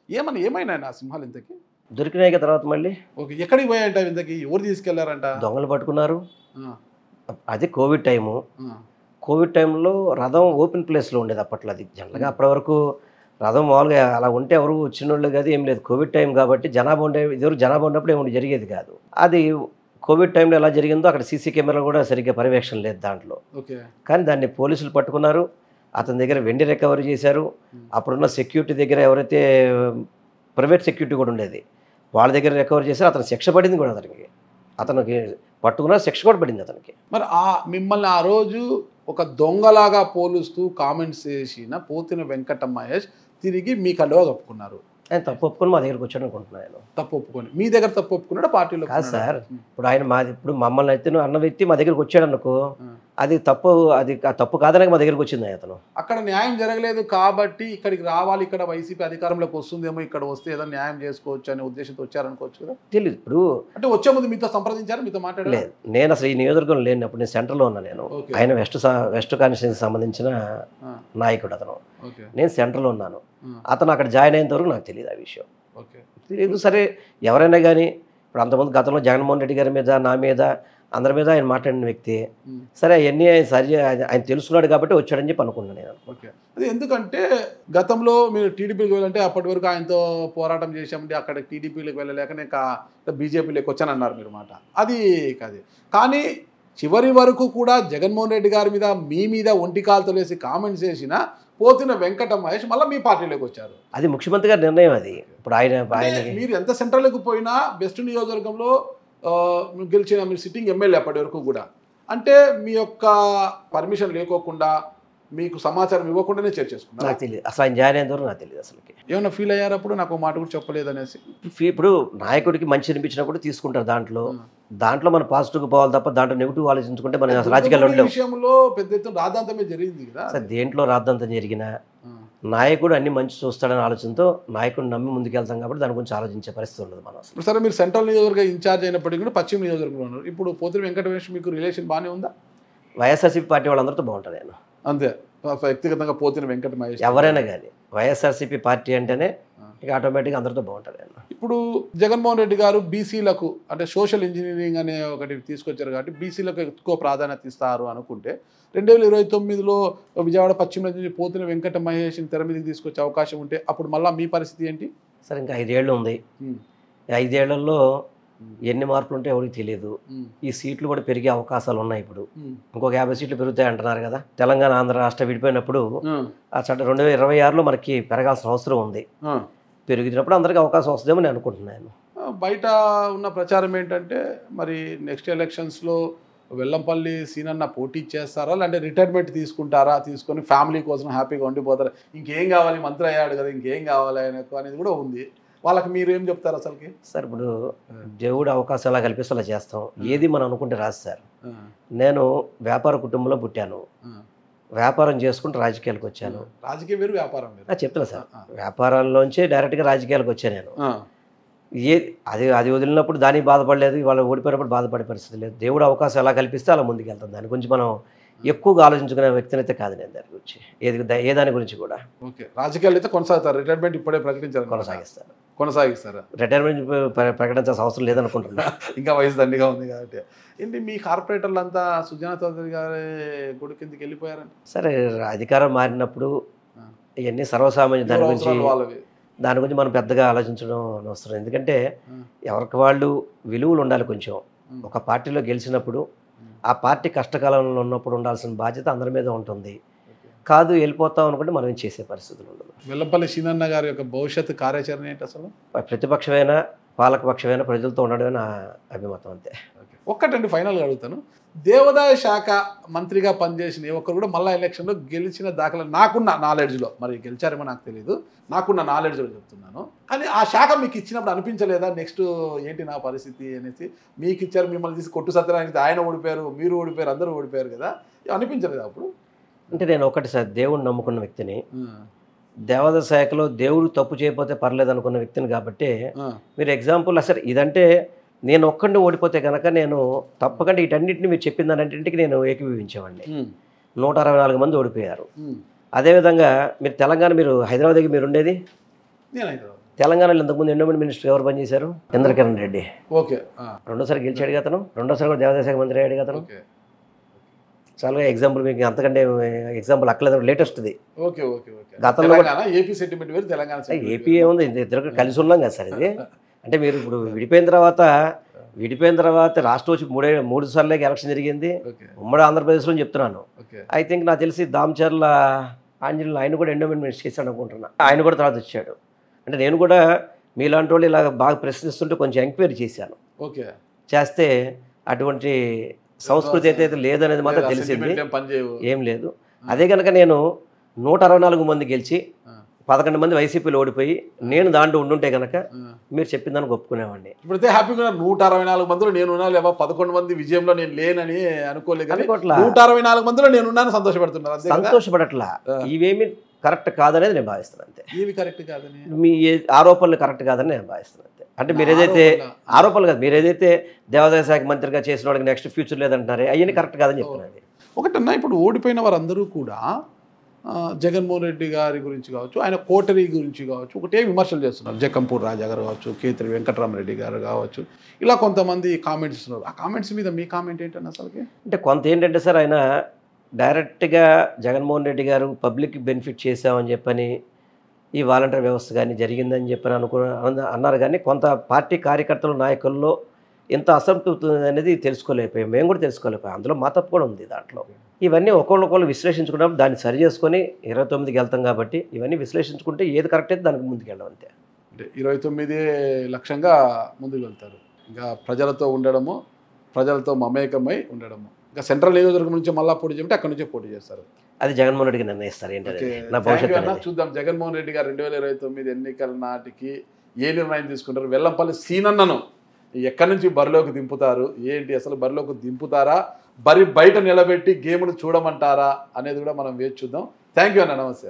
ఏమైనా ఆ సింహాలు ఇంతకీ దొరికినాయి తర్వాత మళ్ళీ ఓకే ఎక్కడికి పోయాయంట, ఇంతకీ ఎవరు తీసుకెళ్లారంట? దొంగలు పట్టుకున్నారు. అది కోవిడ్ టైము. కోవిడ్ టైంలో రథం ఓపెన్ ప్లేస్లో ఉండేది అప్పట్లో. అది జనరల్గా అప్పటి వరకు రథం మామూలుగా అలా ఉంటే ఎవరు వచ్చినోళ్ళు కాదు, ఏం లేదు. కోవిడ్ టైం కాబట్టి జనాభా ఇదివరకు జనాభా ఉన్నప్పుడు ఏమి జరిగేది కాదు. అది కోవిడ్ టైంలో ఎలా జరిగిందో అక్కడ సీసీ కెమెరాలు కూడా సరిగ్గా పర్యవేక్షణ లేదు దాంట్లో. కానీ దాన్ని పోలీసులు పట్టుకున్నారు, అతని దగ్గర వెండి రికవరీ చేశారు. అప్పుడున్న సెక్యూరిటీ దగ్గర ఎవరైతే ప్రైవేట్ సెక్యూరిటీ కూడా ఉండేది వాళ్ళ దగ్గర రికవరీ చేశారు. అతను శిక్ష పడింది కూడా అతనికి పట్టుకున్నారు, శిక్ష కూడా పడింది అతనికి. మరి మిమ్మల్ని ఆ రోజు ఒక దొంగలాగా పోలుస్తూ కామెంట్స్ చేసిన పోతిన వెంకట మహేష్ తిరిగి మీ కండువా కప్పుకున్నారు. ఆయన తప్పు ఒప్పుకొని మా దగ్గరకు వచ్చాడు అనుకుంటున్నాను. తప్పు ఒప్పుకొని మీ దగ్గర తప్పు ఒప్పుకున్నాడు పార్టీలో కాదు సార్. ఇప్పుడు ఆయన ఇప్పుడు మమ్మల్ని అయితే అన్న వ్యక్తి మా దగ్గరకు వచ్చాడు అనుకో, అది తప్పు, అది తప్పు కాదనక మా దగ్గరకు వచ్చింది అతను. అక్కడ న్యాయం జరగలేదు కాబట్టి ఇక్కడికి రావాలి, ఇక్కడ వైసీపీ అధికారంలోకి వస్తుందేమో, ఇక్కడ వస్తే ఏదో న్యాయం చేసుకోవచ్చు అనే ఉద్దేశంతో వచ్చారనుకోవచ్చు కదా. తెలియదు. ఇప్పుడు అంటే వచ్చే ముందు మీతో సంప్రదించారు, మీతో మాట్లాడలేదు? నేను అసలు ఈ నియోజకవర్గం లేనప్పుడు నేను సెంటర్లో ఉన్నా. నేను ఆయన వెస్ట్ కాన్స్టిట్యూన్సీకి సంబంధించిన నాయకుడు అతను, నేను సెంటర్లో ఉన్నాను. అతను అక్కడ జాయిన్ అయినంత వరకు నాకు తెలియదు ఆ విషయం. తెలియదు. సరే ఎవరైనా కానీ ఇప్పుడు అంతకుముందు గతంలో జగన్మోహన్ రెడ్డి గారి మీద నా మీద అందరి మీద ఆయన మాట్లాడిన వ్యక్తి. సరే అవన్నీ ఆయన తెలుసుకున్నాడు కాబట్టి వచ్చాడని చెప్పి అనుకున్నాను నేను. అది ఎందుకంటే గతంలో మీరు టీడీపీకి వెళ్ళాలంటే అప్పటి వరకు ఆయనతో పోరాటం చేసామంటే అక్కడ టీడీపీలోకి వెళ్ళలేక నేను బీజేపీలోకి వచ్చానన్నారు మీరు మాట. అది కాదు. కానీ చివరి వరకు కూడా జగన్మోహన్ రెడ్డి గారి మీద మీ మీద ఒంటి కాలుతో వేసి కామెంట్స్ చేసిన పోతిన వెంకట మహేష్ మళ్ళీ మీ పార్టీలోకి వచ్చారు. అది ముఖ్యమంత్రి గారి నిర్ణయం. అది ఇప్పుడు ఆయన మీరు ఎంత సెంట్రల్కి పోయినా బెస్ట్ నియోజకవర్గంలో గెలిచిన మీరు సిట్టింగ్ ఎమ్మెల్యే అప్పటి వరకు కూడా, అంటే మీ యొక్క పర్మిషన్ లేకోకుండా మీకు సమాచారం ఇవ్వకుండానే చేసుకున్నారు. నాకు తెలియదు అసలు ఆయన జాయిన్ అయిన వరకు నాకు తెలియదు అసలుకి. ఏమైనా ఫీల్ అయ్యారు అప్పుడు? నాకు మాట కూడా చెప్పలేదు అనేసి. ఇప్పుడు నాయకుడికి మంచి అనిపించినప్పుడు తీసుకుంటారు. దాంట్లో మనం పాజిటివ్గా పోవాలి తప్ప దాంట్లో నెగిటివ్ ఆలోచించుకుంటే మన రాజకీయాల్లో విషయంలో పెద్ద ఎత్తున రాద్ధాంతమే జరిగింది కదా. సార్ దేంట్లో రాద్ధాంతం జరిగినా నాయకుడు అన్ని మంచి చూస్తాడనే ఆలోచనతో నాయకుడిని నమ్మి ముందుకెళ్తాం కాబట్టి దాని గురించి ఆలోచించే పరిస్థితి ఉండదు మనం. ఇప్పుడు సరే మీరు సెంట్రల్ నియోజకవర్గ ఇన్ఛార్జ్ అయినప్పటికీ కూడా పశ్చిమ నియోజకవర్గంలో ఉన్నారు. ఇప్పుడు పోతిన వెంకటేష్ మీకు రిలేషన్ బాగానే ఉందా? వైఎస్ఆర్సీపీ పార్టీ వాళ్ళందరితో బాగుంటుంది నేను. అంతే వ్యక్తిగతంగా పోతిన వెంకట మహేష్ ఎవరైనా కానీ వైఎస్ఆర్సీపీ పార్టీ అంటేనే ఇక ఆటోమేటిక్గా అందరితో బాగుంటుంది ఆయన. ఇప్పుడు జగన్మోహన్ రెడ్డి గారు బీసీలకు అంటే సోషల్ ఇంజనీరింగ్ అనే ఒకటి తీసుకొచ్చారు కాబట్టి బీసీలకు ఎక్కువ ప్రాధాన్యత ఇస్తారు అనుకుంటే 2029లో విజయవాడ పశ్చిమ నుంచి పోతిన వెంకట మహేష్ని తెర మీదకి తీసుకొచ్చే అవకాశం ఉంటే అప్పుడు మళ్ళీ మీ పరిస్థితి ఏంటి? సరే ఇంకా 5 ఏళ్ళు ఉంది. 5 ఏళ్లలో ఎన్ని మార్పులు ఉంటే ఎవరికి తెలియదు. ఈ సీట్లు కూడా పెరిగే అవకాశాలు ఉన్నాయి. ఇప్పుడు ఇంకొక 50 సీట్లు పెరుగుతాయి అంటున్నారు కదా. తెలంగాణ ఆంధ్ర రాష్ట్రం విడిపోయినప్పుడు ఆ చట్టం 2026లో మనకి పెరగాల్సిన అవసరం ఉంది. పెరిగినప్పుడు అందరికీ అవకాశం వస్తుందేమో నేను అనుకుంటున్నాను. బయట ఉన్న ప్రచారం ఏంటంటే మరి నెక్స్ట్ ఎలక్షన్స్లో వెల్లంపల్లి సీనన్న పోటీ చేస్తారా, లేదంటే రిటైర్మెంట్ తీసుకుంటారా, తీసుకొని ఫ్యామిలీ కోసం హ్యాపీగా ఉండిపోతారా, ఇంకేం కావాలి మంత్రి అయ్యాడు కదా ఇంకేం కావాలి ఆయనకు అనేది కూడా ఉంది. వాళ్ళకి మీరు ఏం చెప్తారు అసలుకి? సార్ ఇప్పుడు దేవుడు అవకాశం ఎలా కల్పిస్తే అలా చేస్తాం. ఏది మనం అనుకుంటే రాదు సార్. నేను వ్యాపార కుటుంబంలో పుట్టాను, వ్యాపారం చేసుకుంటూ రాజకీయాలకు వచ్చాను. రాజకీయ వేరు, వ్యాపారం వేరు. చెప్తున్నా సార్, వ్యాపారాల్లోంచే డైరెక్ట్గా రాజకీయాలకు వచ్చాను నేను. అది వదిలినప్పుడు దానికి బాధపడలేదు, వాళ్ళు ఓడిపోయినప్పుడు బాధపడే పరిస్థితి లేదు. దేవుడు అవకాశం ఎలా కల్పిస్తే అలా ముందుకు వెళ్తాం. దాని గురించి మనం ఎక్కువగా ఆలోచించుకునే వ్యక్తిని అయితే కాదు నేను. దాని గురించి ఏ దాని గురించి కూడా. ఓకే, రాజకీయాలు అయితే కొనసాగుతారు. రిటైర్మెంట్ ఇప్పుడే ప్రకటించారు, కొనసాగిస్తారు. రిటైర్మెంట్ ప్రకటించాల్సిన అవసరం లేదనుకుంటున్నా. ఇంకా వయసు దండిగా ఉంది కాబట్టి. ఏంటి మీ కార్పొరేటర్లు అంతా సుజనా చౌదరి గారి గుడి కిందకి వెళ్ళిపోయారండి? సరే, అధికారం మారినప్పుడు ఇవన్నీ సర్వసామాన్య. దాని గురించి మనం పెద్దగా ఆలోచించడం అవసరం. ఎందుకంటే ఎవరికి వాళ్ళు విలువలు ఉండాలి. కొంచెం ఒక పార్టీలో గెలిచినప్పుడు ఆ పార్టీ కష్టకాలంలో ఉన్నప్పుడు ఉండాల్సిన బాధ్యత అందరి మీద ఉంటుంది. కాదు వెళ్ళిపోతాం అనుకుంటే మనం ఏం చేసే పరిస్థితులు ఉండదు. వెల్లంపల్లి సీనన్న గారి యొక్క భవిష్యత్తు కార్యాచరణ ఏంటి అసలు? ప్రతిపక్షమైన పాలకపక్షమైన ప్రజలతో ఉండడమే నా అభిమతం, అంతే. ఒక్కటండి ఫైనల్గా అడుగుతాను, దేవాదాయ శాఖ మంత్రిగా పనిచేసిన ఏ ఒక్కరు కూడా మళ్ళీ ఎలక్షన్లో గెలిచిన దాఖలా నాకున్న నాలెడ్జ్లో, మరి గెలిచారేమో నాకు తెలియదు, నాకున్న నాలెడ్జ్లో చెప్తున్నాను. కానీ ఆ శాఖ మీకు ఇచ్చినప్పుడు అనిపించలేదా నెక్స్ట్ ఏంటి నా పరిస్థితి అనేసి? మీకు ఇచ్చారు, మిమ్మల్ని తీసి కొట్టు సత్యనారాయణ ఆయన ఓడిపోయారు, మీరు ఓడిపోయారు, అందరూ ఓడిపోయారు కదా, అనిపించలేదు అప్పుడు? అంటే నేను ఒకటి సార్, దేవుడిని నమ్ముకున్న వ్యక్తిని, దేవాదాయ శాఖలో దేవుడు తప్పు చేయకపోతే పర్లేదు అనుకున్న వ్యక్తిని. కాబట్టి మీరు ఎగ్జాంపుల్ అసలు ఇదంటే నేను ఒక్కడిని ఓడిపోతే కనుక నేను తప్పకుండా వీటన్నింటిని మీరు చెప్పిన దానింటికి నేను ఏకీభవించేవాడిని. 164 మంది ఓడిపోయారు. అదేవిధంగా మీరు తెలంగాణ, మీరు హైదరాబాద్ దగ్గర మీరు ఉండేది, తెలంగాణలో ఇంతకుముందు ఎండోమెంట్ మినిస్టర్ ఎవరు పనిచేశారు? ఇంద్రకరణ్ రెడ్డి. ఓకే, రెండోసారి గెలిచాడు అతను, రెండోసారి కూడా దేవాదాయ శాఖ మంత్రి అయ్యాడు అతను. చాలా ఎగ్జాంపుల్ మీకు అంతకంటే ఎగ్జాంపుల్ అక్కలేదు, లేటెస్ట్ది. గతంలో ఏపీ ఏముంది, ఇద్దరు కలిసి ఉన్నాం కదా సార్. ఇది అంటే మీరు ఇప్పుడు విడిపోయిన తర్వాత రాష్ట్రం వచ్చి 3 సార్లు ఎలక్షన్ జరిగింది ఉమ్మడి ఆంధ్రప్రదేశ్లో చెప్తున్నాను. ఐ థింక్ నాకు తెలిసి దామచర్ల ఆంజనేయులు ఆయన కూడా ఎండోమెంట్ మినిస్టర్ చేశాడు అనుకుంటున్నా. ఆయన కూడా తర్వాత వచ్చాడు. అంటే నేను కూడా మీలాంటి వాళ్ళు ఇలా బాగా ప్రశ్నిస్తుంటే కొంచెం ఎంక్వైరీ చేశాను. చేస్తే అటువంటి సంస్కృతి అయితే లేదనేది మాత్రం తెలిసింది, ఏం లేదు. అదే కనుక నేను 164 మంది గెలిచి 11 మంది వైసీపీలో ఓడిపోయి నేను దాంట్లో ఉండుంటే కనుక మీరు చెప్పిన దానికి ఒప్పుకునేవాడిని. ఇప్పుడైతే హ్యాపీగా 164 మందిలో నేను ఉన్నా, లేవా 11 మంది విజయంలో నేను లేనని అనుకోలేదు. 164 మందిలో నేనున్నాను, సంతోషపడట్లా. ఇవేమి కరెక్ట్ కాదనేది నేను భావిస్తాను, అంతే. ఇవి కరెక్ట్ కాదని, మీ ఆరోపణలు కరెక్ట్ కాదని నేను భావిస్తాను, అంతే. అంటే మీరు ఏదైతే ఆరోపణలు కాదు, మీరు ఏదైతే దేవాదాయ శాఖ మంత్రిగా చేసిన వాడికి నెక్స్ట్ ఫ్యూచర్ లేదంటున్నారే, అవన్నీ కరెక్ట్ కాదని చెప్తున్నది. ఒకటన్నా ఇప్పుడు ఓడిపోయిన వారందరూ కూడా జగన్మోహన్ రెడ్డి గారి గురించి కావచ్చు, ఆయన కోటరీ గురించి కావచ్చు, ఒకటే విమర్శలు చేస్తున్నారు. జకంపూర్ రాజా గారు కావచ్చు, కేతిరి వెంకటరామరెడ్డి గారు కావచ్చు, ఇలా కొంతమంది కామెంట్స్ ఇస్తున్నారు. ఆ కామెంట్స్ మీద మీ కామెంట్ ఏంటంటే అసలుకి? అంటే కొంత ఏంటంటే సార్, ఆయన డైరెక్ట్గా జగన్మోహన్ రెడ్డి గారు పబ్లిక్ బెనిఫిట్ చేశామని చెప్పని, ఈ వాలంటీర్ వ్యవస్థ కానీ జరిగిందని చెప్పని అన్నారు. కానీ కొంత పార్టీ కార్యకర్తలు నాయకుల్లో ఇంత అసంతృప్తి అనేది తెలుసుకోలేకపోయాం, మేము కూడా తెలుసుకోలేకపోయాం. అందులో మా తప్పు కూడా ఉంది దాంట్లో. ఇవన్నీ ఒకళ్ళు విశ్లేషించుకున్నప్పుడు దాన్ని సరి చేసుకొని 29కి వెళ్తాం కాబట్టి ఇవన్నీ విశ్లేషించుకుంటే ఏది కరెక్ట్ అయితే దానికి ముందుకు వెళ్ళడం, అంతే. అంటే 29 లక్ష్యంగా ముందుకు వెళ్తారు. ఇంకా ప్రజలతో ఉండడము, ప్రజలతో మమేకమై ఉండడము. ఇంకా సెంట్రల్ నియోజకవర్గం నుంచి మళ్ళీ పోటీ చేయమంటే అక్కడ నుంచే పోటీ చేస్తారు. అది జగన్మోహన్ రెడ్డికి నిర్ణయిస్తారు ఏంటంటే నా భవిష్యత్తు. చూద్దాం జగన్మోహన్ రెడ్డి గారు 2029 ఎన్నికల నాటికి ఏ నిర్ణయం తీసుకుంటారు. వెల్లంపల్లి సీనన్నను ఎక్కడి నుంచి బరిలోకి దింపుతారు, ఏంటి అసలు బరిలోకి దింపుతారా, బయట నిలబెట్టి గేమ్ను చూడమంటారా అనేది కూడా మనం వేచి చూద్దాం. థ్యాంక్ యూ అన్న, నమస్తే.